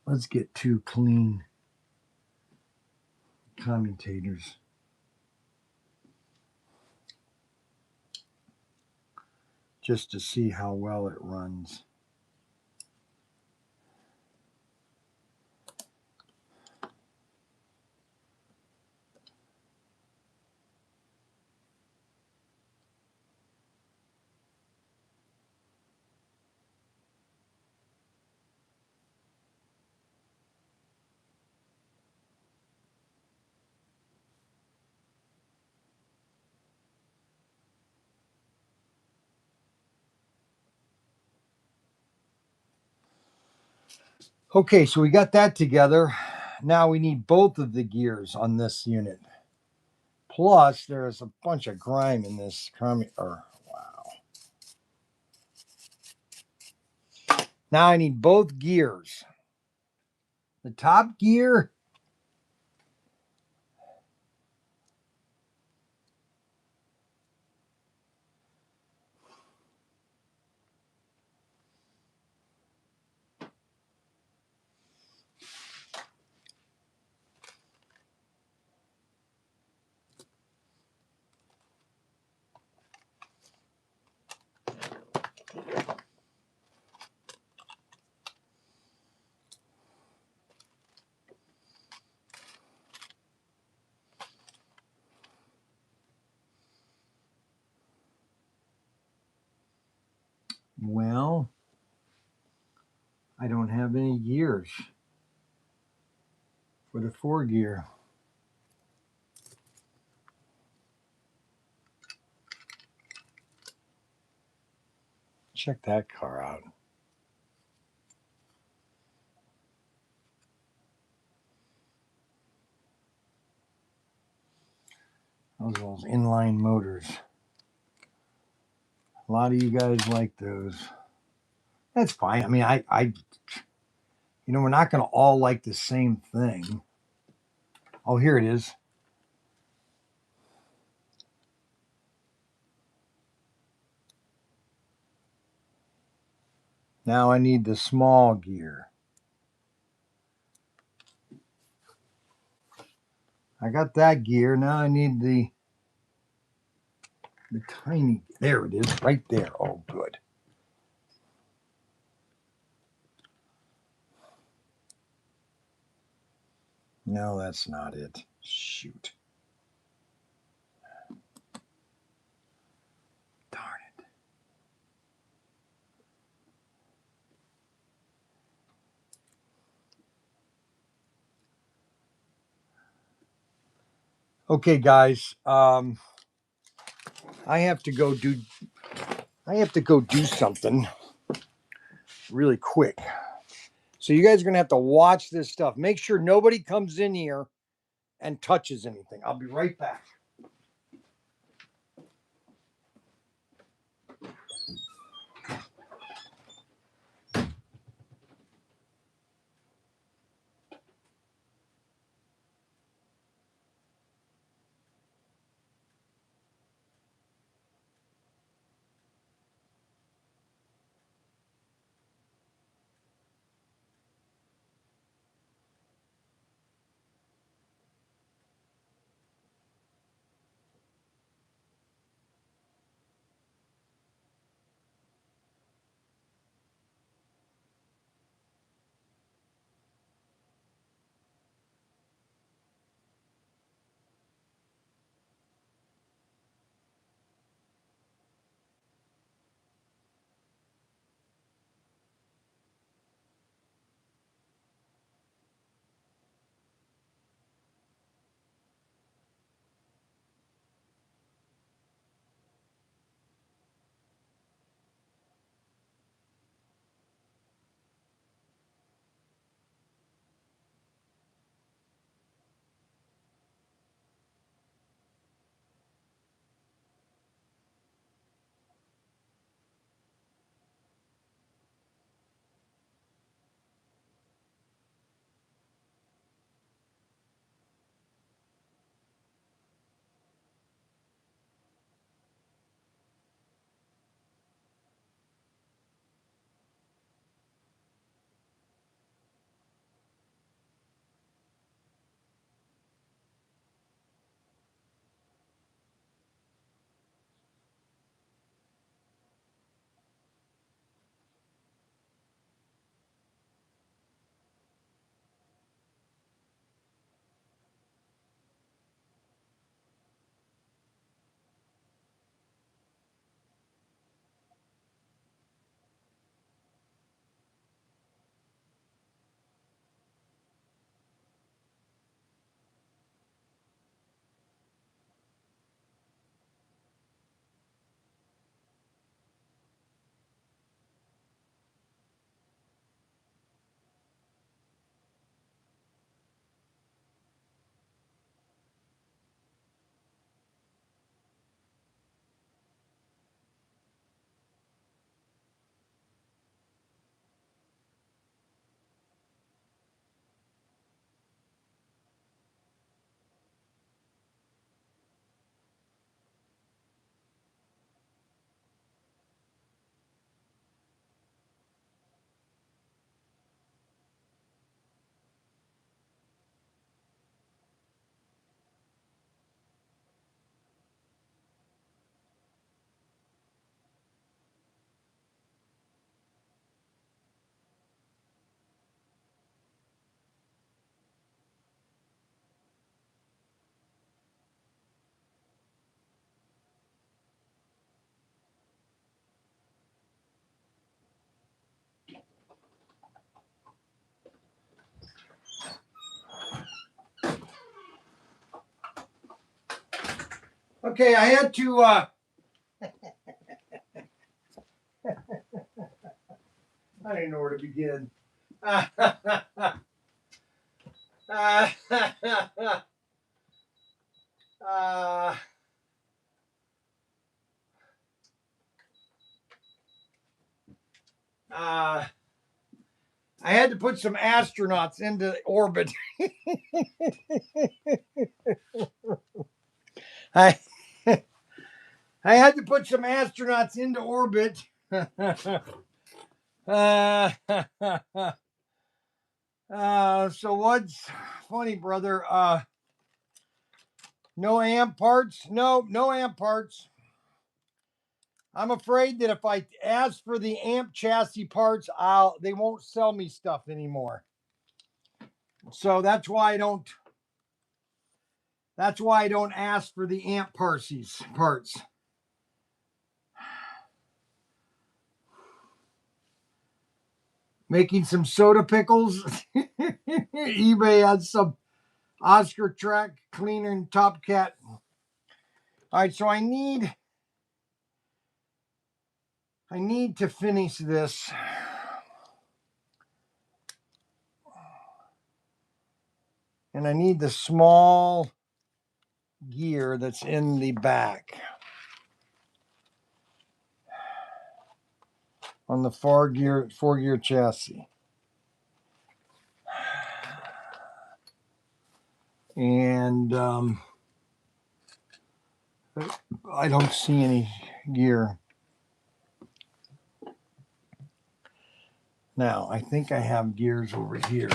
Let's get 2 clean commutators. Just to see how well it runs. Okay, so we got that together. Now we need both of the gears on this unit. Plus, there's a bunch of grime in this wow. Now I need both gears. The top gear, well, I don't have any gears for the 4-gear. Check that car out. Those inline motors. A lot of you guys like those. That's fine. I mean, we're not going to all like the same thing. Oh, here it is. Now I need the small gear. I got that gear. Now I need the tiny, there it is, right there. Oh, good. No, that's not it. Shoot. Darn it. Okay, guys. I have to go do something really quick. So you guys are gonna have to watch this stuff. Make sure nobody comes in here and touches anything. I'll be right back. Okay, I had to I didn't know where to begin. I had to put some astronauts into orbit. I I had to put some astronauts into orbit. So what's funny, brother? No amp parts? No amp parts. I'm afraid that if I ask for the amp chassis parts, they won't sell me stuff anymore. So that's why I don't ask for the amp parts. Making some soda pickles. eBay has some Oscar track cleaner and Top Cat. All right, so I need to finish this. And I need the small gear that's in the back on the four gear chassis. And I don't see any gear. Now, I think I have gears over here.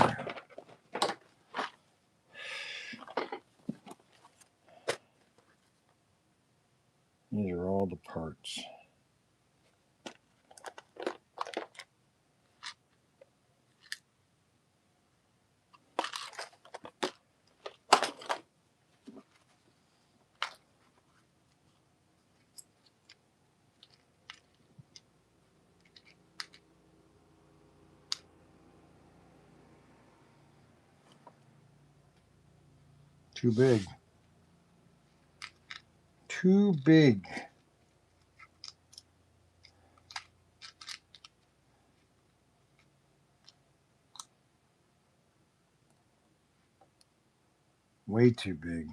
These are all the parts. Too big. Too big. Way too big.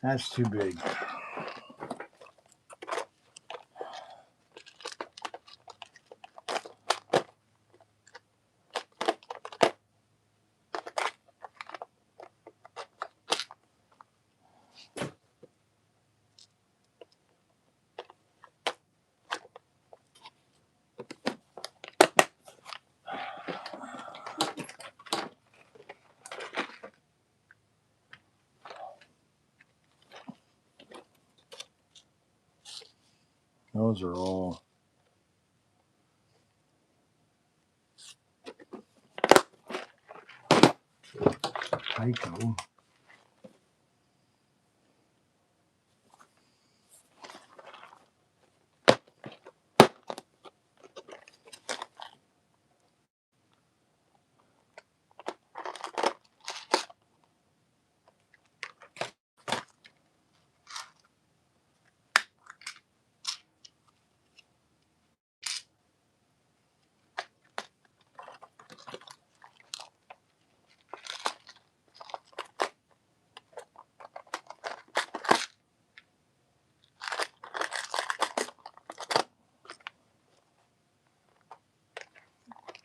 That's too big. Those are all Tyco.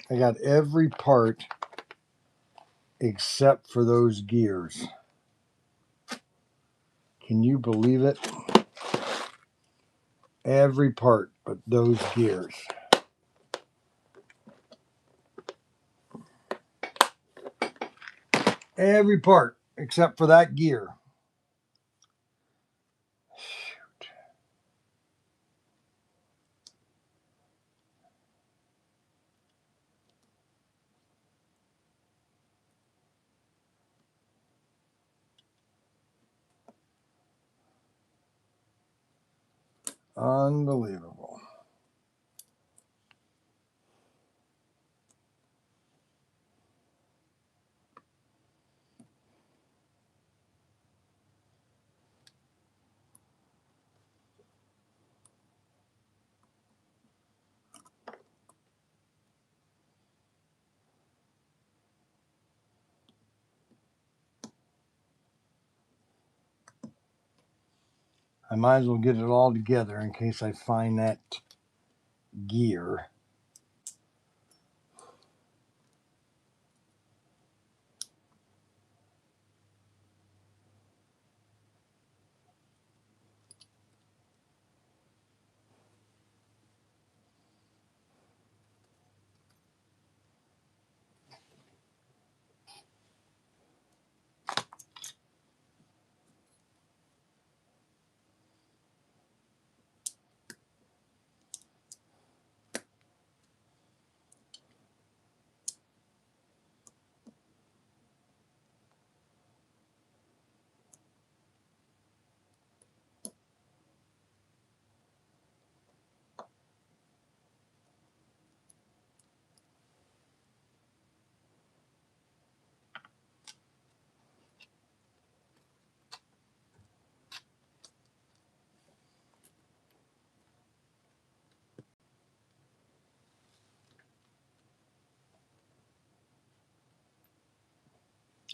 I got every part except for those gears. Can you believe it? Every part but those gears. Every part except for that gear. Shoot. Unbelievable. I might as well get it all together in case I find that gear.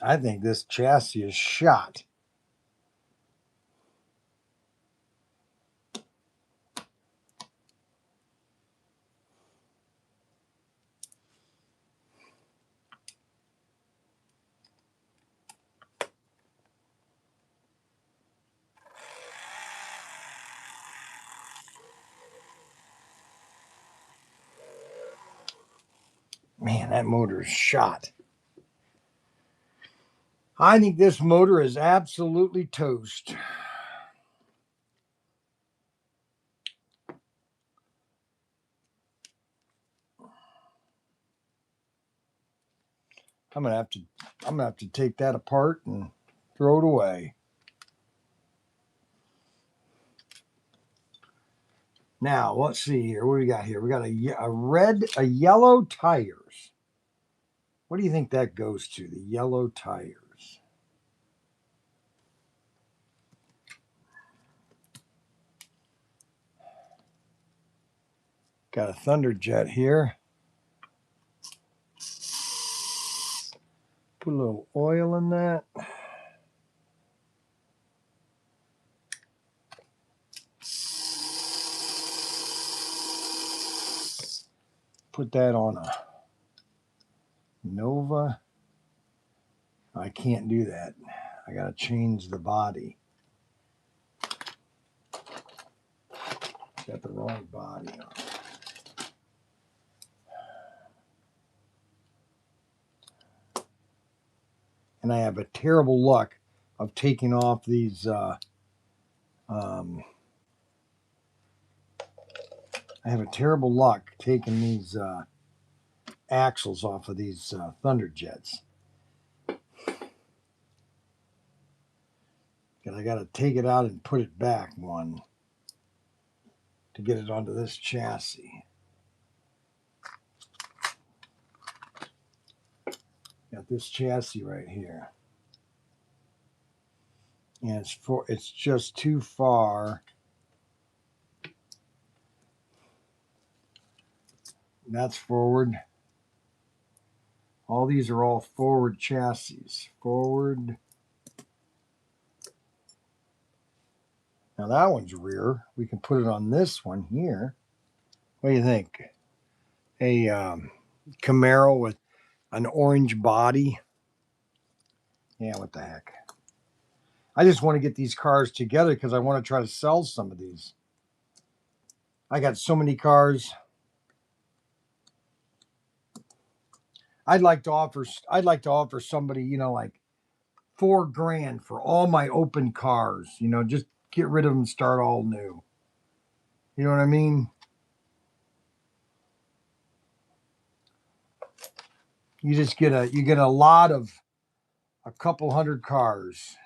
I think this chassis is shot. Man, that motor is shot. I think this motor is absolutely toast. I'm gonna have to take that apart and throw it away. Now, let's see here. What do we got here? We got a yellow tires. What do you think that goes to? The yellow tires. Got a Thunderjet here. Put a little oil in that. Put that on a Nova. I can't do that. I got to change the body. Got the wrong body on. And I have a terrible luck of taking off these I have a terrible luck taking these axles off of these Thunderjets. And I got to take it out and put it back one to get it onto this chassis. Got this chassis right here. And it's just too far. That's forward. All these are all forward chassis. Forward. Now that one's rear. We can put it on this one here. What do you think? A Camaro with an orange body. Yeah, what the heck. I just want to get these cars together because I want to try to sell some of these. I got so many cars. I'd like to offer somebody, like $4,000 for all my open cars, just get rid of them and start all new. You know what I mean? You just get a lot of a couple hundred cars.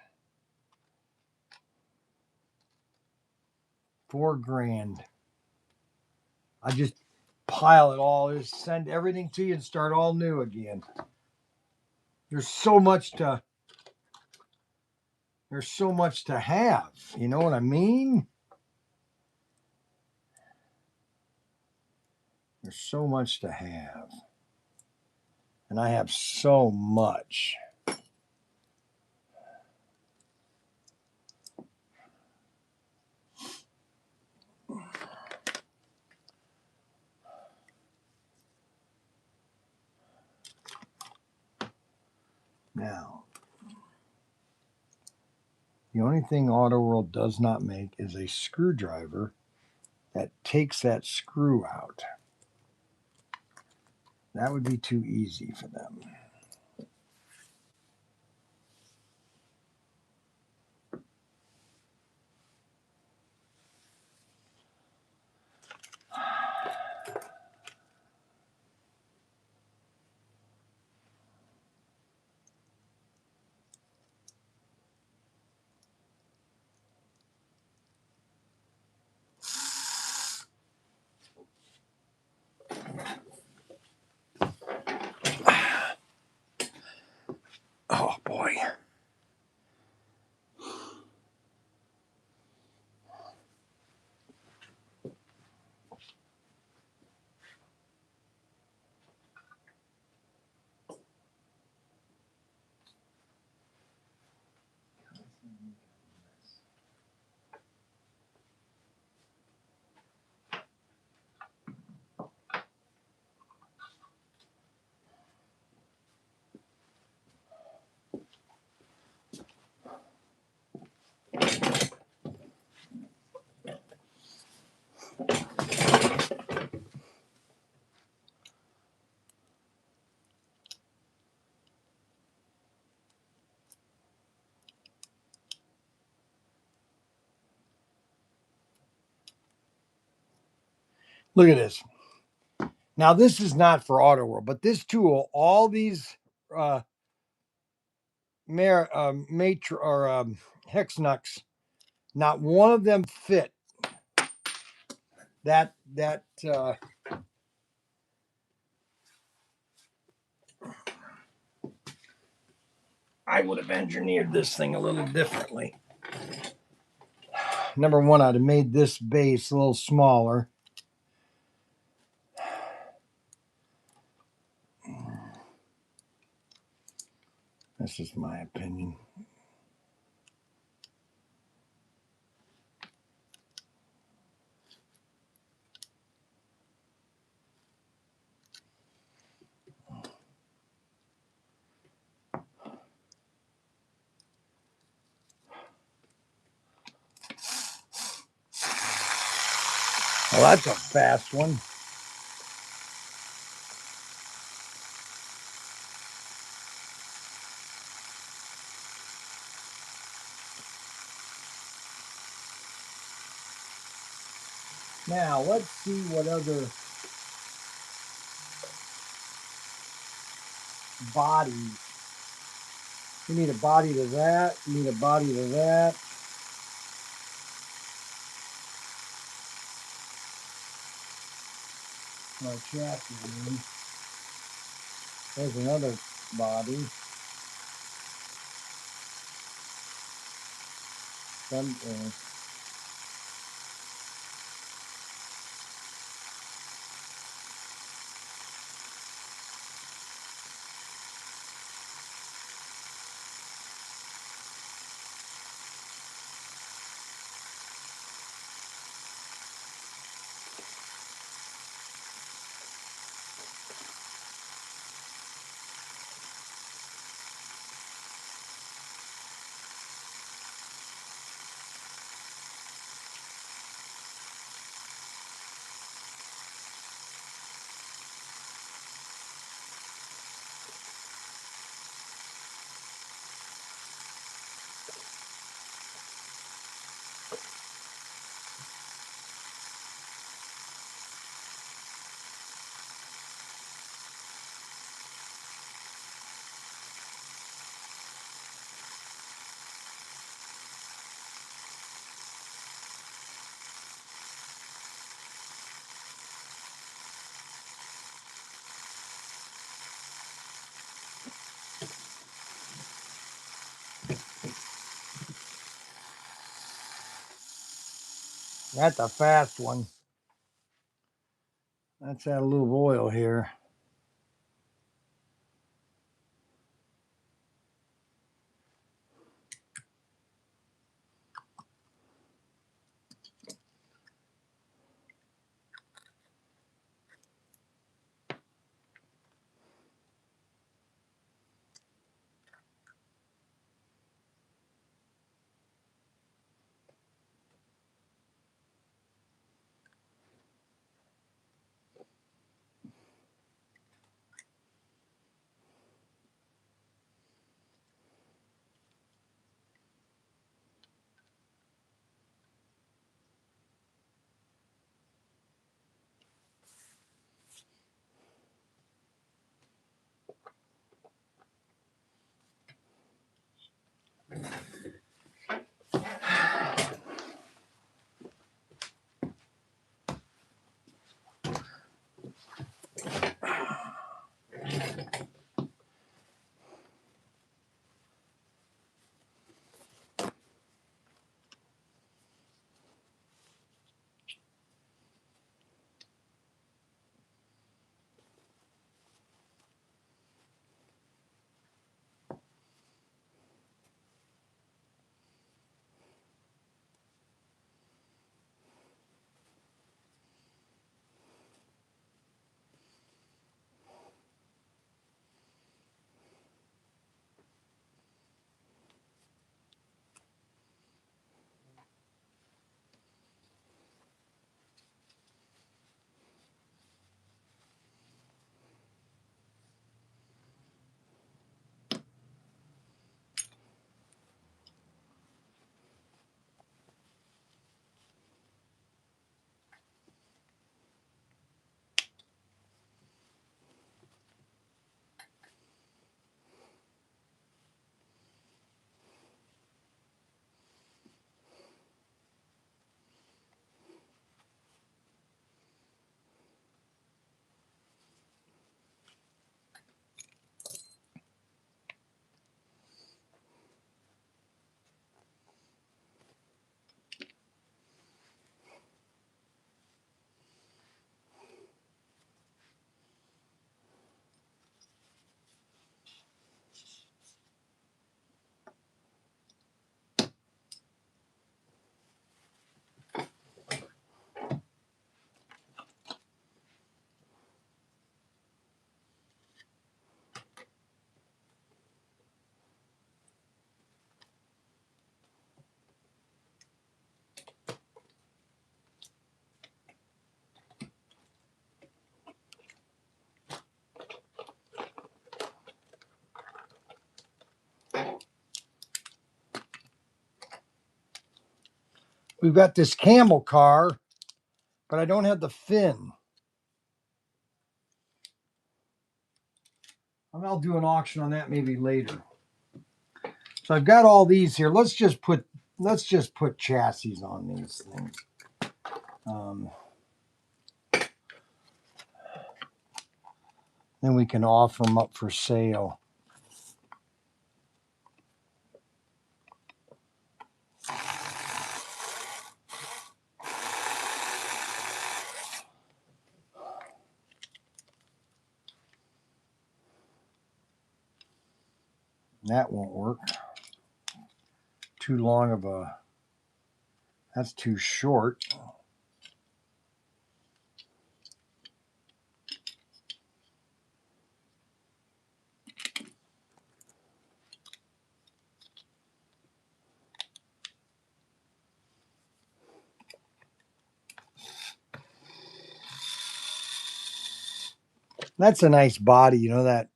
$4,000. I just pile it all, just send everything to you and start all new again. There's so much to have. You know what I mean? There's so much to have. And I have so much. Now, the only thing Auto World does not make is a screwdriver that takes that screw out. That would be too easy for them. Oh boy. Look at this. Now, this is not for auto world, but this tool, all these hex nucks, not one of them fit that I would have engineered this thing a little differently. Number one, I'd have made this base a little smaller. That's just my opinion. Well, that's a fast one. Now, let's see what other bodies. You need a body to that. You need a body to that. My chassis. There's another body. Something. That's a fast one. Let's add a little oil here. We've got this camel car, but I don't have the fin. I'll do an auction on that maybe later. So I've got all these here. Let's just put chassis on these things. Then we can offer them up for sale. That won't work. Too long of a, that's too short. That's a nice body, you know, that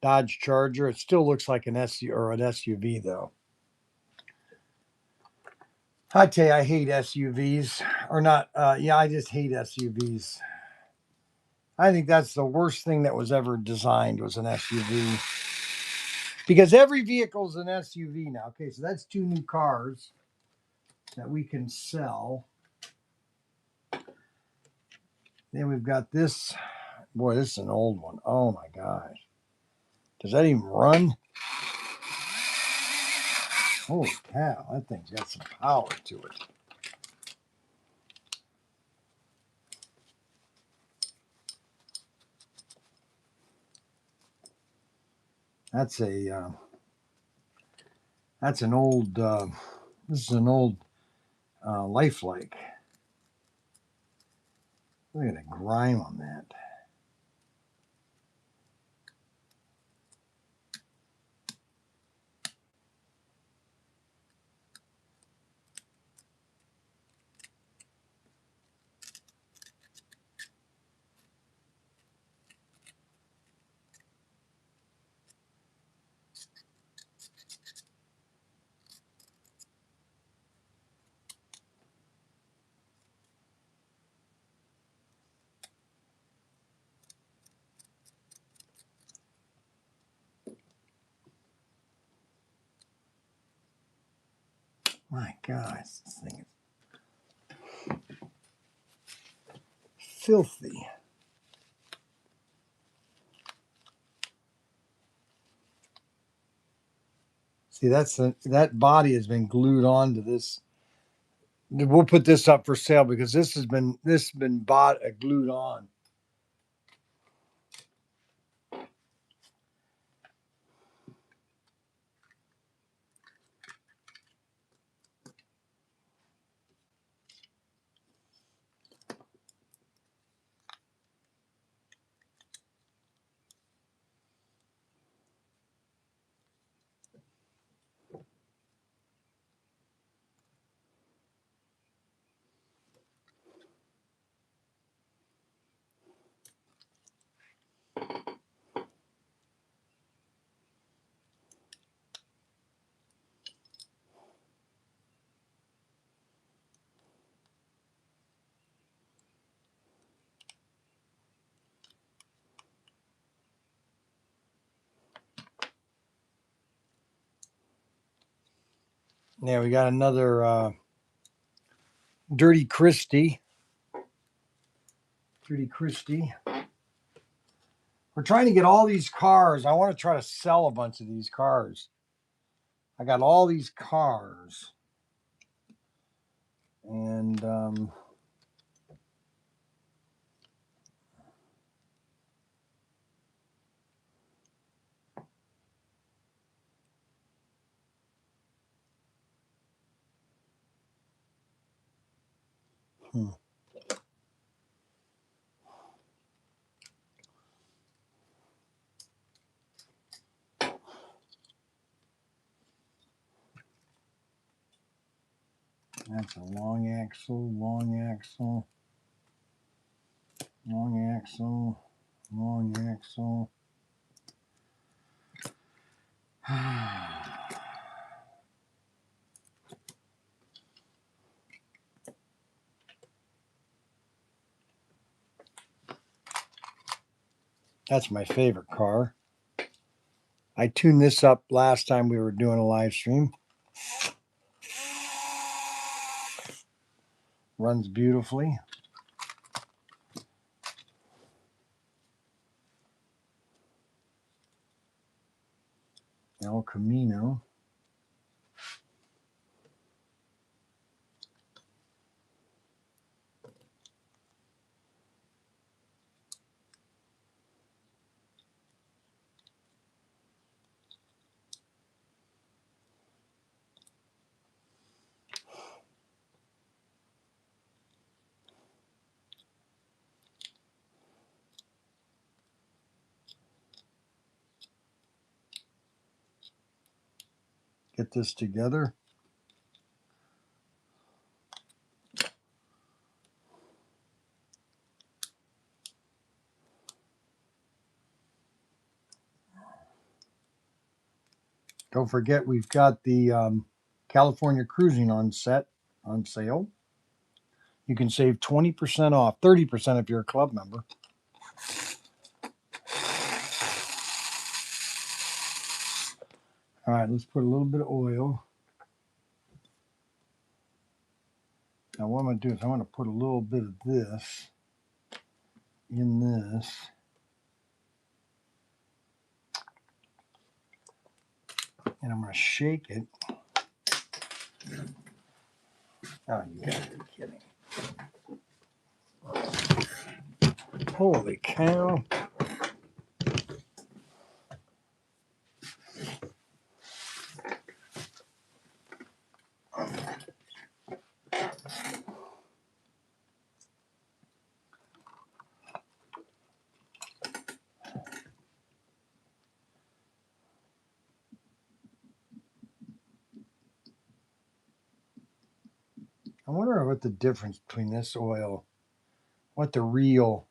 Dodge Charger. It still looks like an SUV or an SUV though. I tell you, I hate SUVs or not. Yeah, I just hate SUVs. I think that's the worst thing that was ever designed was an SUV because every vehicle is an SUV now. Okay, so that's 2 new cars that we can sell. Then we've got this. Boy, this is an old one. Oh my gosh. Does that even run? Holy cow, that thing's got some power to it. That's an old, this is an old Lifelike. Look at the grime on that. My gosh, this thing is filthy. See, that body has been glued onto this. We'll put this up for sale because this has been glued on. Yeah, we got another Dirty Christie. Dirty Christie. We're trying to get all these cars. I want to try to sell a bunch of these cars. I got all these cars. And that's a long axle, long axle, long axle, long axle. That's my favorite car. I tuned this up last time we were doing a live stream. Runs beautifully. El Camino. Get this together. Don't forget, we've got the California Cruising on sale. You can save 20% off, 30% if you're a club member. All right, let's put a little bit of oil. Now what I'm going to do is I'm going to put a little bit of this in this. And I'm going to shake it. Oh, you gotta be kidding. Holy cow. I wonder what the difference between this oil, what the real,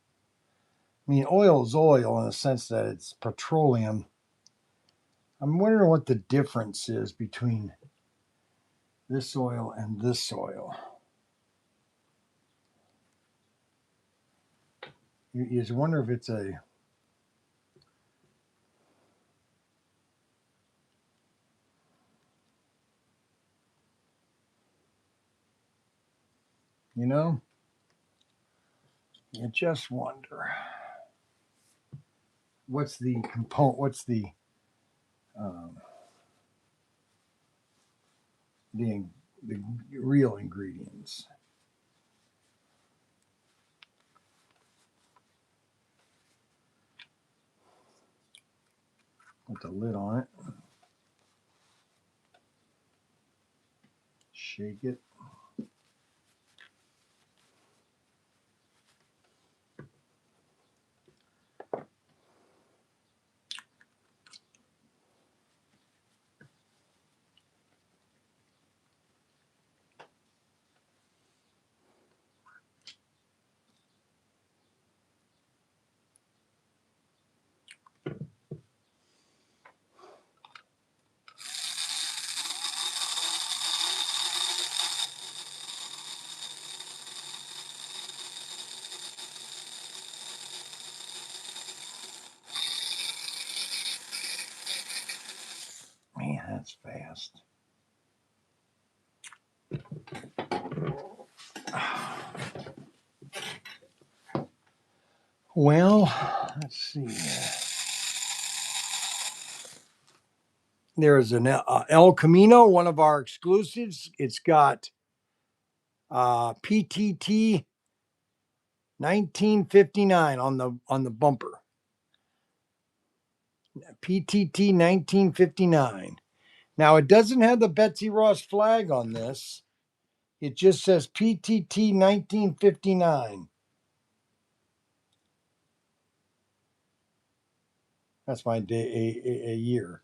I mean, oil is oil in the sense that it's petroleum. I'm wondering what the difference is between this oil and this oil. You just wonder if it's a, you know, you just wonder. What's the component, what's the real ingredients? Put the lid on it. Shake it. Man, that's fast. Well, let's see. There's an El Camino, one of our exclusives. It's got PTT 1959 on the bumper. PTT 1959. Now it doesn't have the Betsy Ross flag on this. It just says PTT 1959. That's my day a year.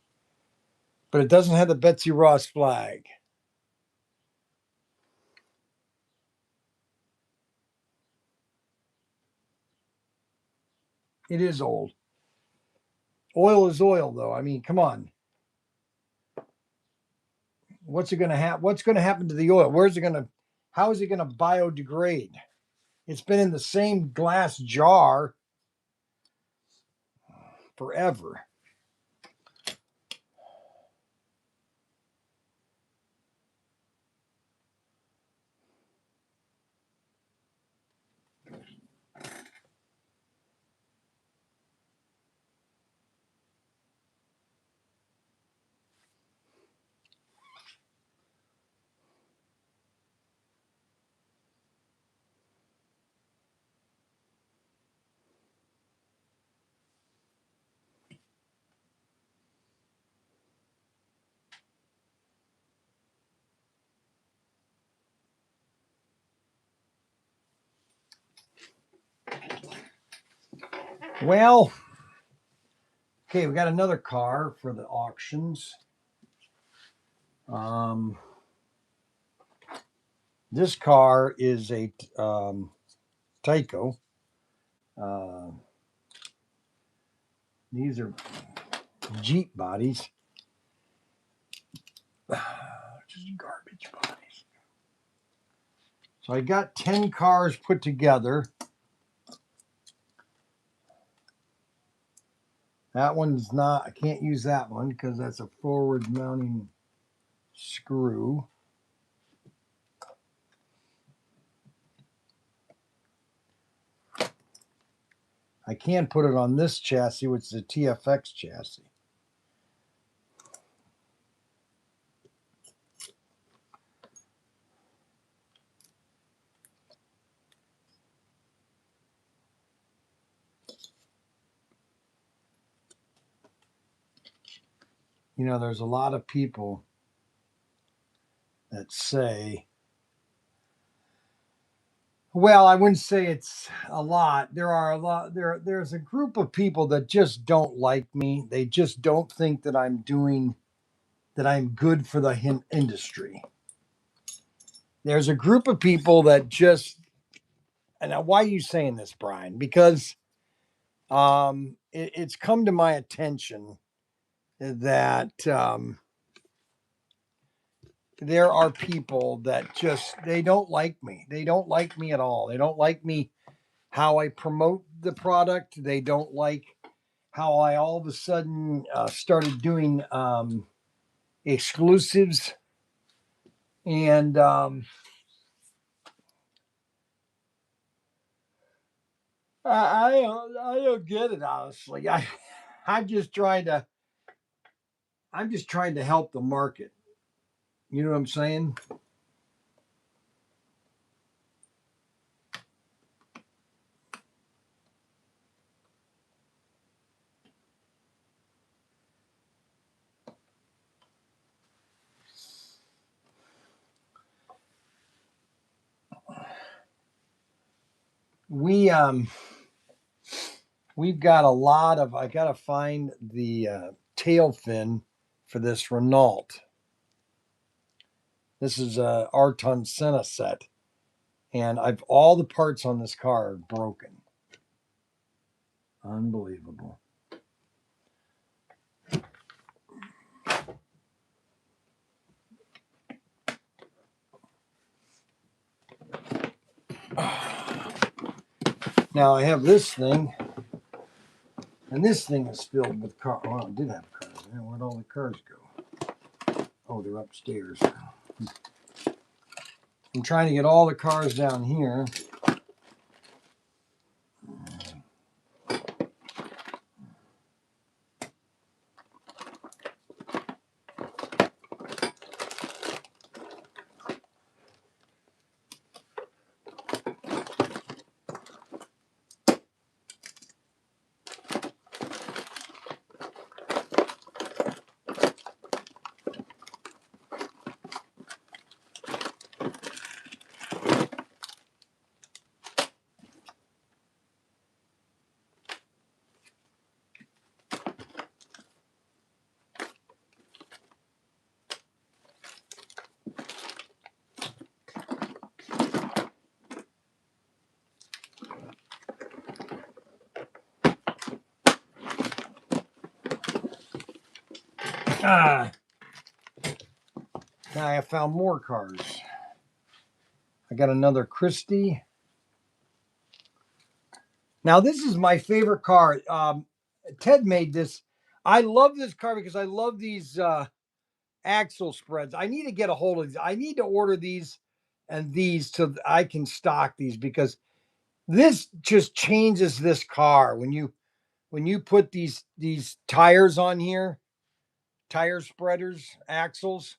But it doesn't have the Betsy Ross flag. It is old. Oil is oil, though. I mean, come on. What's it going to happen? What's going to happen to the oil? Where's it going to? How is it going to biodegrade? It's been in the same glass jar. forever. Well, okay, we got another car for the auctions. This car is a Tyco. These are Jeep bodies. Just garbage bodies. So I got 10 cars put together. That one's not, I can't use that one because that's a forward mounting screw. I can put it on this chassis, which is a TFX chassis. You know, there's a lot of people that say, well, I wouldn't say it's a lot. There's a group of people that just don't like me. They just don't think that I'm good for the industry. There's a group of people that just, and why are you saying this, Bryan? Because it's come to my attention that there are people that just, they don't like me. They don't like me at all. They don't like me how I promote the product. They don't like how I all of a sudden started doing exclusives. And I don't get it, honestly. I'm just trying to help the market. You know what I'm saying? We've got a lot of, I got to find the tail fin for this Renault. This is a Arton Senna set. And all the parts on this car are broken. Unbelievable. Now I have this thing, and this thing is filled with cars. Well, I did have cars. Where'd all the cars go? Oh, they're upstairs. I'm trying to get all the cars down here. Now I have found more cars. I got another Christie. Now this is my favorite car. Ted made this. I love this car because I love these axle spreads. I need to get a hold of these. I need to order these and these so that I can stock these, because this just changes this car when you put these tires on here, tire spreaders, axles.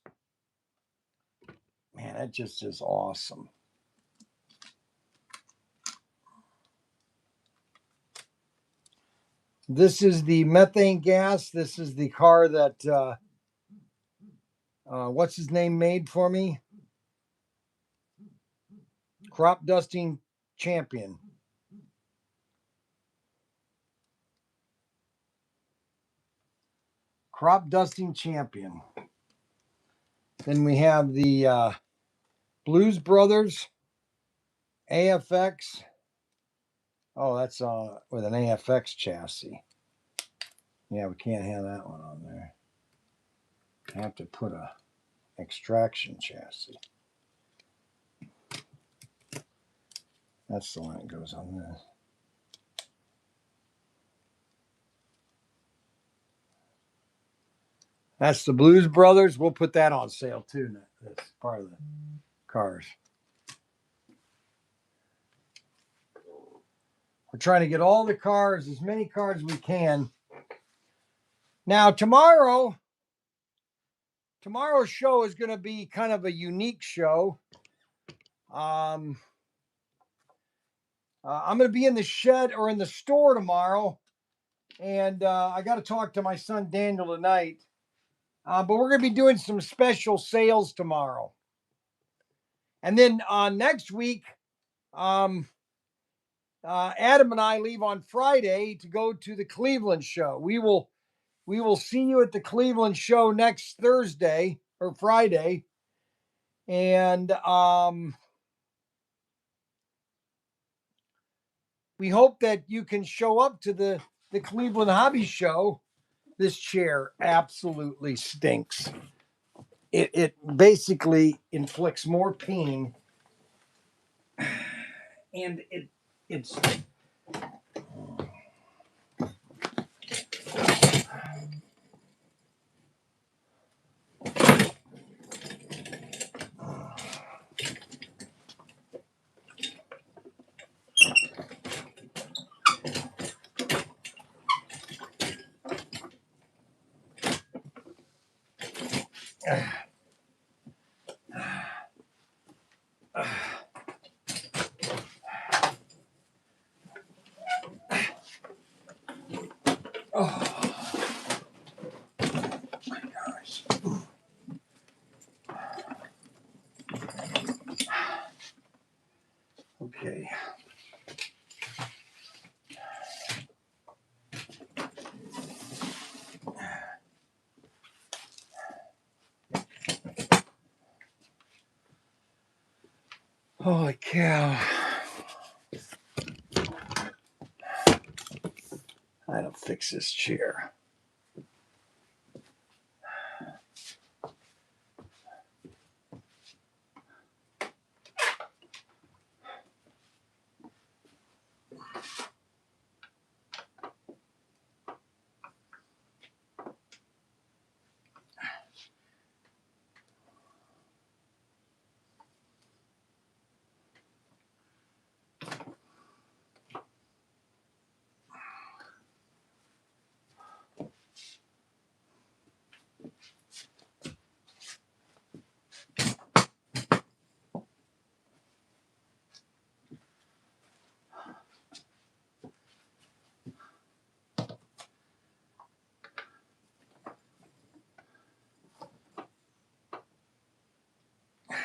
Man, that just is awesome. This is the methane gas. This is the car that what's his name made for me? Crop dusting champion. Crop dusting champion. Then we have the Blues Brothers AFX. Oh, that's with an AFX chassis. Yeah, we can't have that one on there. I have to put a extraction chassis. That's the one that goes on this. That's the Blues Brothers. We'll put that on sale too. That's part of the cars. We're trying to get all the cars, as many cars as we can. Now, tomorrow's show is going to be kind of a unique show. I'm going to be in the shed or in the store tomorrow, and I got to talk to my son Daniel tonight. But we're going to be doing some special sales tomorrow. And then next week, Adam and I leave on Friday to go to the Cleveland show. We will see you at the Cleveland show next Thursday or Friday. And we hope that you can show up to the Cleveland Hobby Show. This chair absolutely stinks. It basically inflicts more pain, and it's oh my gosh. Okay. Holy cow. I don't fix this chair.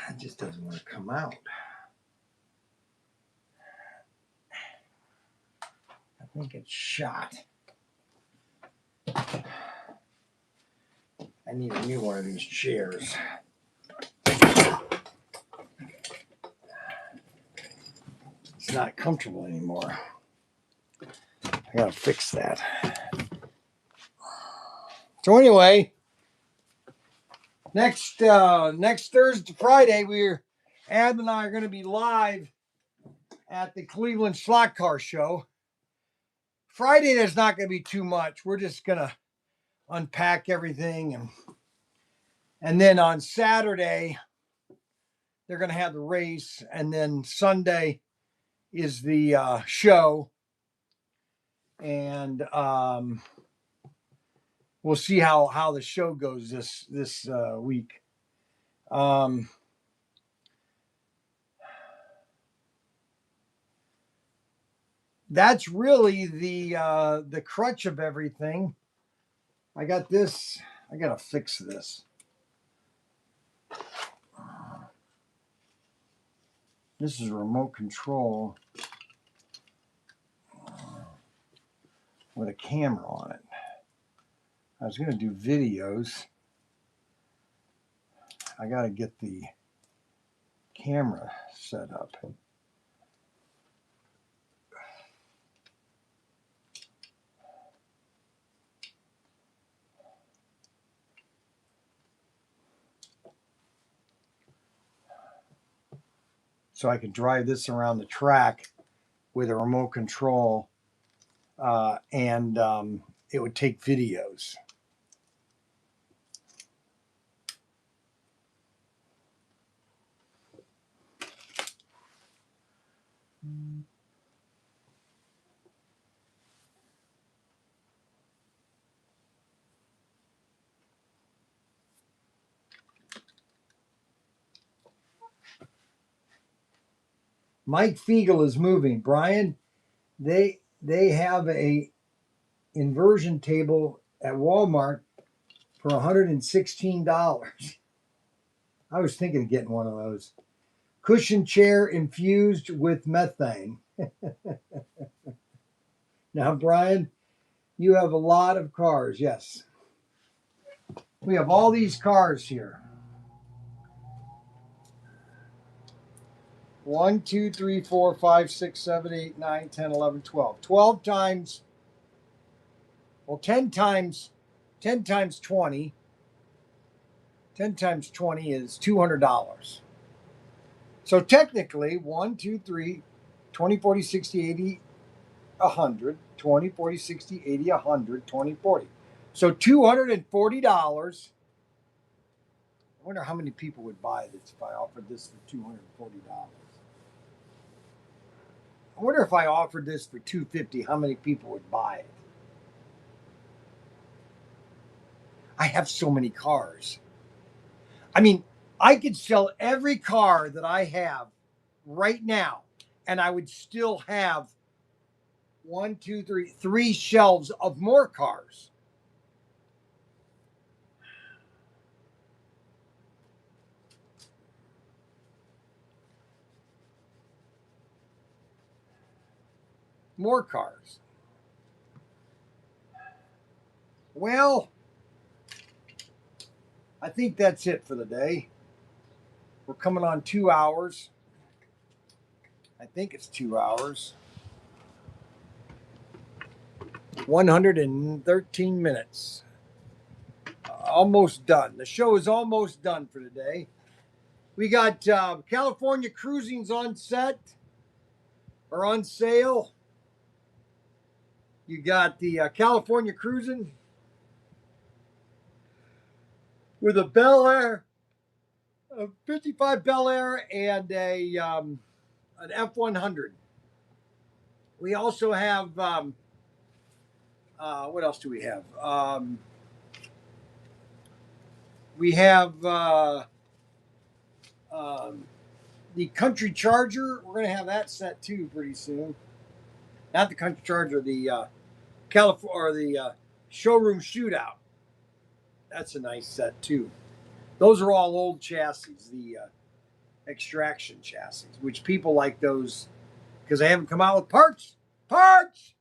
It just doesn't want to come out. I think it's shot. I need a new one of these chairs. It's not comfortable anymore. I gotta fix that. So anyway, next Thursday, Friday, Adam and I are going to be live at the Cleveland Slot Car Show Friday, there's not going to be too much. We're just going to unpack everything. And then on Saturday, they're going to have the race. And then Sunday is the show. And we'll see how the show goes this week. That's really the crutch of everything. I got this. I got to fix this. This is a remote control with a camera on it. I was going to do videos. I got to get the camera set up. So I can drive this around the track with a remote control, and it would take videos. Mike Fiegel is moving. Bryan, they have a inversion table at Walmart for $116. I was thinking of getting one of those. Cushion chair infused with methane. Now, Bryan, you have a lot of cars. Yes. We have all these cars here. 1, 2, 3, 4, 5, 6, 7, 8, 9, 10, 11, 12. 12 times, well, 10 times 20. 10 times 20 is $200. So technically, 1, 2, 3, 20, 40, 60, 80, 100, 20, 40, 60, 80, 100, 20, 40. So $240. I wonder how many people would buy this if I offered this for $240. I wonder if I offered this for $250, how many people would buy it? I have so many cars. I mean, I could sell every car that I have right now, and I would still have 1, 2, 3, 3 shelves of more cars. More cars. Well, I think that's it for the day. We're coming on 2 hours. I think it's 2 hours. 113 minutes. Almost done. The show is almost done for today. We got California Cruising's on set or on sale. You got the California Cruising with a Bel Air, a 55 Bel Air, and an F100. We also have, what else do we have? We have the Country Charger. We're going to have that set too pretty soon. Not the Country Charger, the California or the Showroom Shootout. That's a nice set too. Those are all old chassis, the extraction chassis, which people like those because they haven't come out with parts. Parts!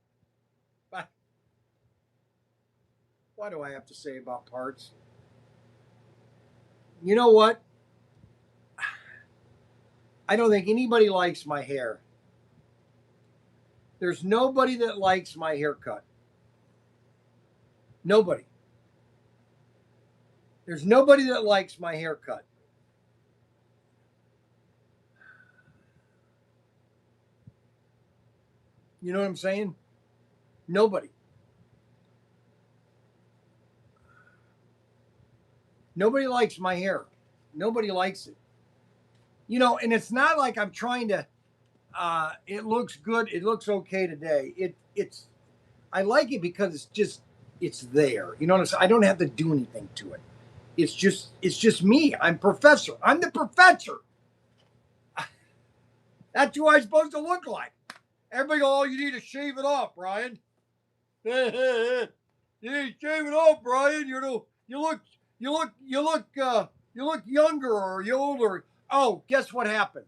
Why do I have to say about parts? You know what? I don't think anybody likes my hair. There's nobody that likes my haircut. Nobody. There's nobody that likes my haircut. You know what I'm saying? Nobody. Nobody likes my hair. Nobody likes it. You know, and it's not like I'm trying to. It looks good. It looks okay today. It's. I like it because it's there. You know what I'm saying? I don't have to do anything to it. It's just me. I'm professor. I'm the professor. That's who I'm supposed to look like. Everybody go, oh, you need to shave it off, Bryan. You need to shave it off, Bryan. You look younger or you older. Oh, guess what happened?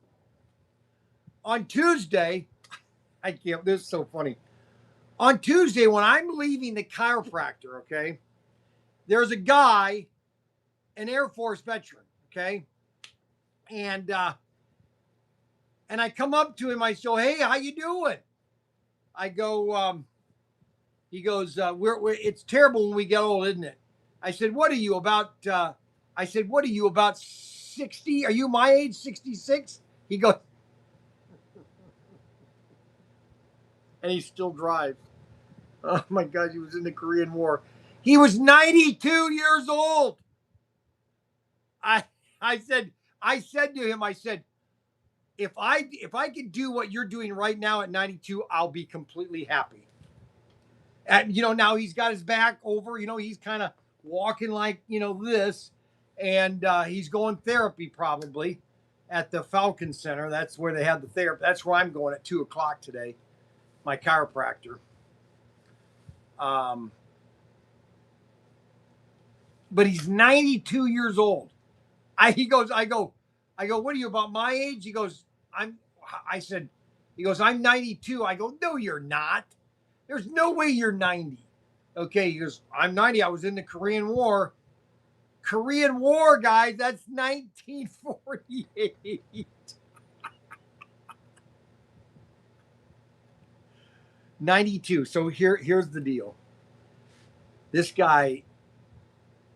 On Tuesday, I can't. This is so funny. On Tuesday, when I'm leaving the chiropractor, okay, there's a guy, an Air Force veteran, okay, and I come up to him. I say, hey, how you doing? I go. He goes, it's terrible when we get old, isn't it? I said, what are you about? I said, what are you about 60? Are you my age, 66? He goes, and he still drives. Oh my God, he was in the Korean War. He was 92 years old. I said to him, I said, if I could do what you're doing right now at 92, I'll be completely happy. And you know, now he's got his back over, you know, he's kind of walking like, you know, this, and he's going therapy probably at the Falcon Center. That's where they have the therapy. That's where I'm going at 2:00 today, my chiropractor. But he's 92 years old. I go, what are you about my age? He goes, I said, he goes, I'm 92. I go, no, you're not. There's no way you're 90. Okay, he goes, I'm 90. I was in the Korean War. Korean War, guys, that's 1948. 92. So here's the deal. This guy,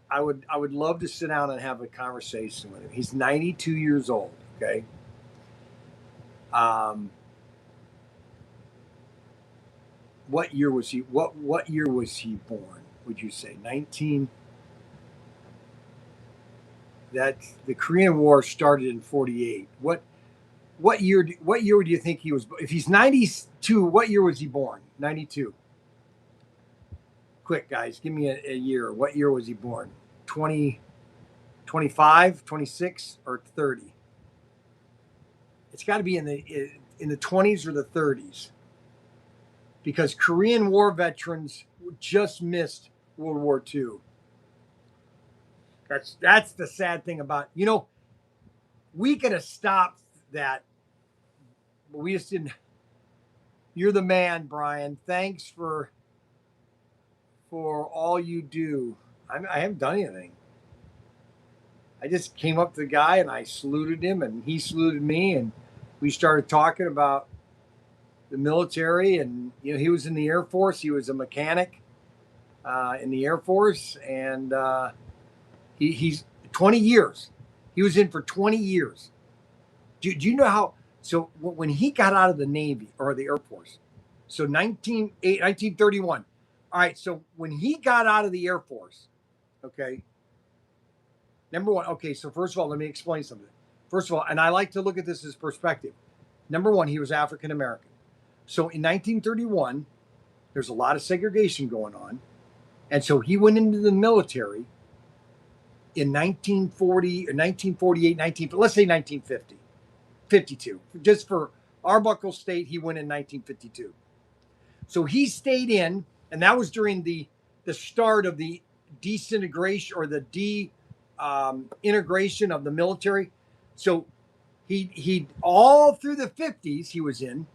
I would love to sit down and have a conversation with him. He's 92 years old, okay? What year was he what year was he born, would you say? 19. That's the Korean War started in 48. What year do you think he was? If he's 92, what year was he born? 92. Quick, guys, give me a year. What year was he born? 20, 25, 26, or 30? It's got to be in the 20s or the 30s, because Korean War veterans just missed World War II. That's the sad thing about, you know, we could have stopped that, but we just didn't. You're the man, Bryan. Thanks for all you do. I haven't done anything. I just came up to the guy and I saluted him, and he saluted me, and we started talking about the military. And you know, he was in the Air Force. He was a mechanic in the Air Force, and he's 20 years. He was in for 20 years. Do you know how? So when he got out of the Navy or the Air Force, so 1931. All right, so when he got out of the Air Force, okay, number one, okay, so first of all, let me explain something. First of all, and I like to look at this as perspective. Number one, he was African American. So in 1931, there's a lot of segregation going on. And so he went into the military in 1940 or 1948, let's say 1950, 52. Just for Arbuckle State, he went in 1952. So he stayed in, and that was during the start of the disintegration or the integration of the military. So he all through the 50s he was in.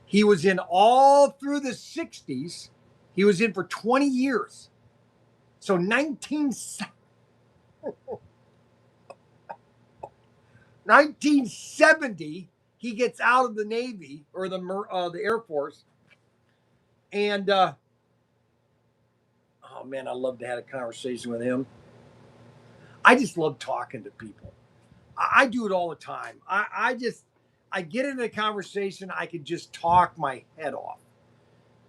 He was in all through the 60s. He was in for 20 years. So 1970, he gets out of the Navy or the Air Force. And, oh man, I love to have a conversation with him. I just love talking to people. I do it all the time. I get into a conversation, I can just talk my head off.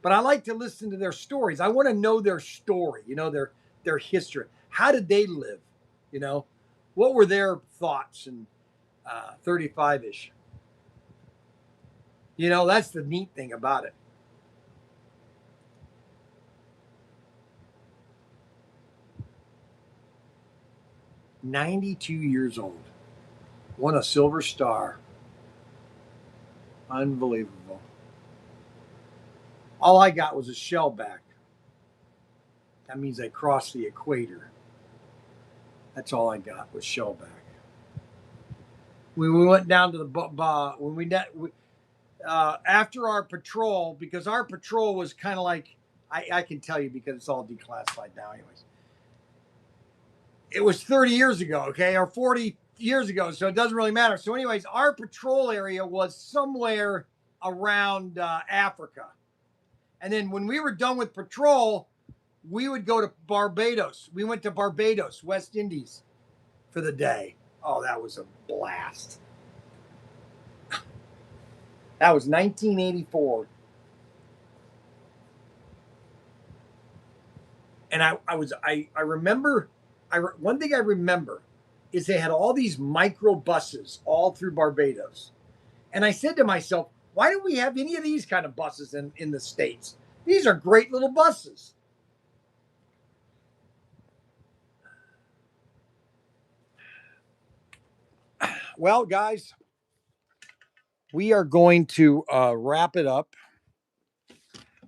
but I like to listen to their stories. I want to know their story, you know, their history. How did they live? You know, what were their thoughts and 35-ish? You know, that's the neat thing about it. "92 years old. Won a Silver Star. Unbelievable. All I got was a shellback. That means I crossed the equator. That's all I got was shellback. When we went down to the when we after our patrol, because our patrol was kind of like, I can tell you because it's all declassified now, anyways. It was 30 years ago, okay, or 40 years ago, so it doesn't really matter. So, anyways, our patrol area was somewhere around Africa. And then when we were done with patrol, we would go to Barbados. We went to Barbados, West Indies, for the day. Oh, that was a blast. That was 1984. And I remember, one thing I remember is they had all these micro buses all through Barbados. And I said to myself, why don't we have any of these kind of buses in the States? These are great little buses. Well, guys, we are going to wrap it up.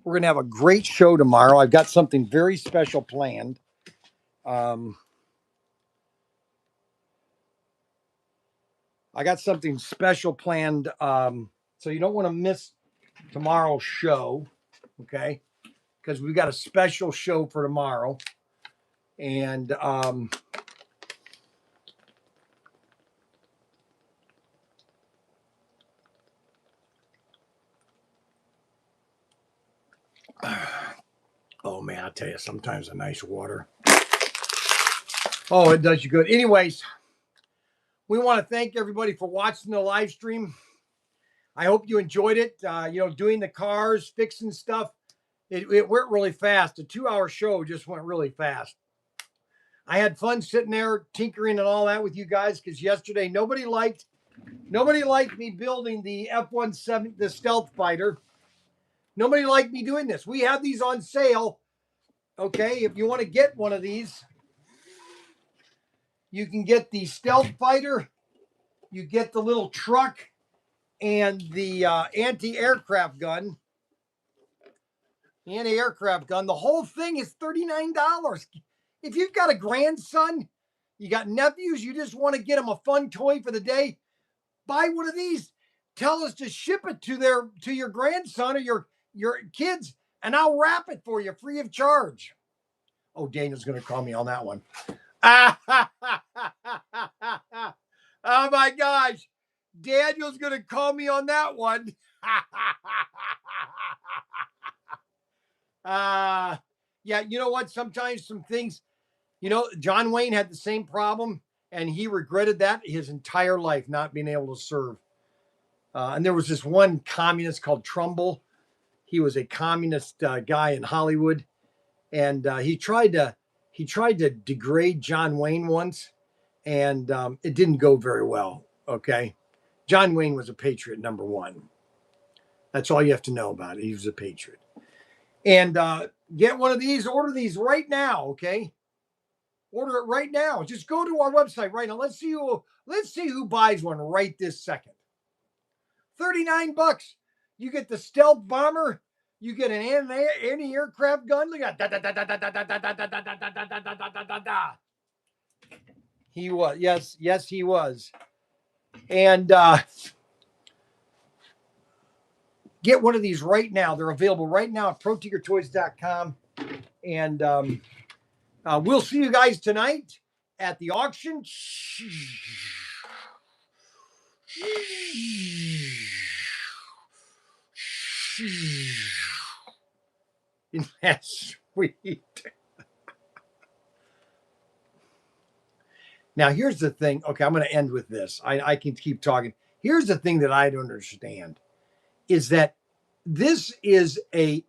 We're going to have a great show tomorrow. I've got something very special planned. I got something special planned. So you don't want to miss tomorrow's show, okay? Because we've got a special show for tomorrow. And oh man, I'll tell you, sometimes a nice water. Oh, it does you good. Anyways, we want to thank everybody for watching the live stream. I hope you enjoyed it. You know, doing the cars, fixing stuff. It went really fast. A 2-hour show just went really fast. I had fun sitting there tinkering and all that with you guys because yesterday nobody liked me building the F-170, the stealth fighter. Nobody liked me doing this. We have these on sale. Okay, if you want to get one of these, you can get the stealth fighter. You get the little truck and the anti-aircraft gun. The anti-aircraft gun. The whole thing is $39. If you've got a grandson, you got nephews, you just want to get them a fun toy for the day, buy one of these. Tell us to ship it to your grandson or your kids, and I'll wrap it for you free of charge. Oh, Daniel's going to call me on that one. Oh my gosh. Daniel's going to call me on that one. Yeah, you know what? Sometimes some things, you know, John Wayne had the same problem, and he regretted that his entire life, not being able to serve. And there was this one communist called Trumbull. He was a communist guy in Hollywood, and he tried to degrade John Wayne once, and it didn't go very well. Okay, John Wayne was a patriot, number one. That's all you have to know about it. He was a patriot. And get one of these. Order these right now. Okay, order it right now. Just go to our website right now. Let's see who buys one right this second. $39. You get the stealth bomber. You get an anti-aircraft gun. Look at that. He was. Yes, he was. And get one of these right now. They're available right now at ProTinkerToys.com. And we'll see you guys tonight at the auction. That's sweet. Now, here's the thing. Okay, I'm going to end with this. I can keep talking. Here's the thing that I don't understand is that this is a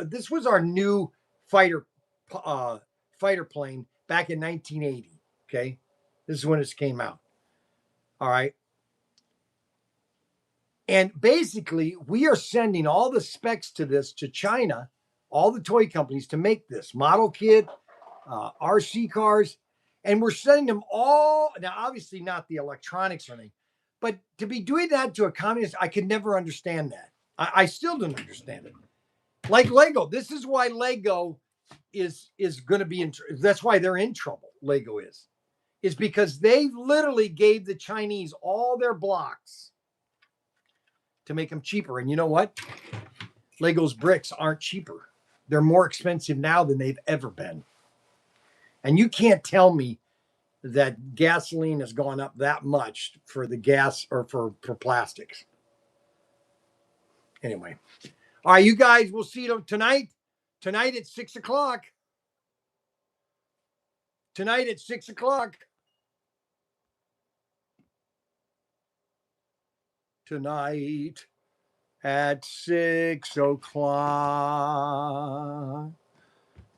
this was our new fighter plane back in 1980. Okay, this is when it came out. All right. And basically, we are sending all the specs to this to China, all the toy companies to make this model kit, RC cars, and we're sending them all. Now, obviously, not the electronics or anything, but to be doing that to a communist, I could never understand that. I still don't understand it. Like Lego, this is why Lego is going to be in. That's why they're in trouble. Lego is because they literally gave the Chinese all their blocks to make them cheaper. And you know what? Lego's bricks aren't cheaper. They're more expensive now than they've ever been. And you can't tell me that gasoline has gone up that much for the gas or for plastics. Anyway. All right, you guys, we'll see you tonight. Tonight at 6 o'clock. Tonight at 6 o'clock. Tonight at 6 o'clock.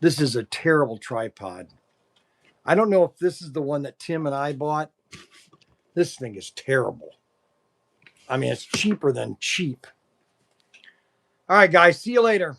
This is a terrible tripod. I don't know if this is the one that Tim and I bought. This thing is terrible. I mean, it's cheaper than cheap. All right, guys, see you later.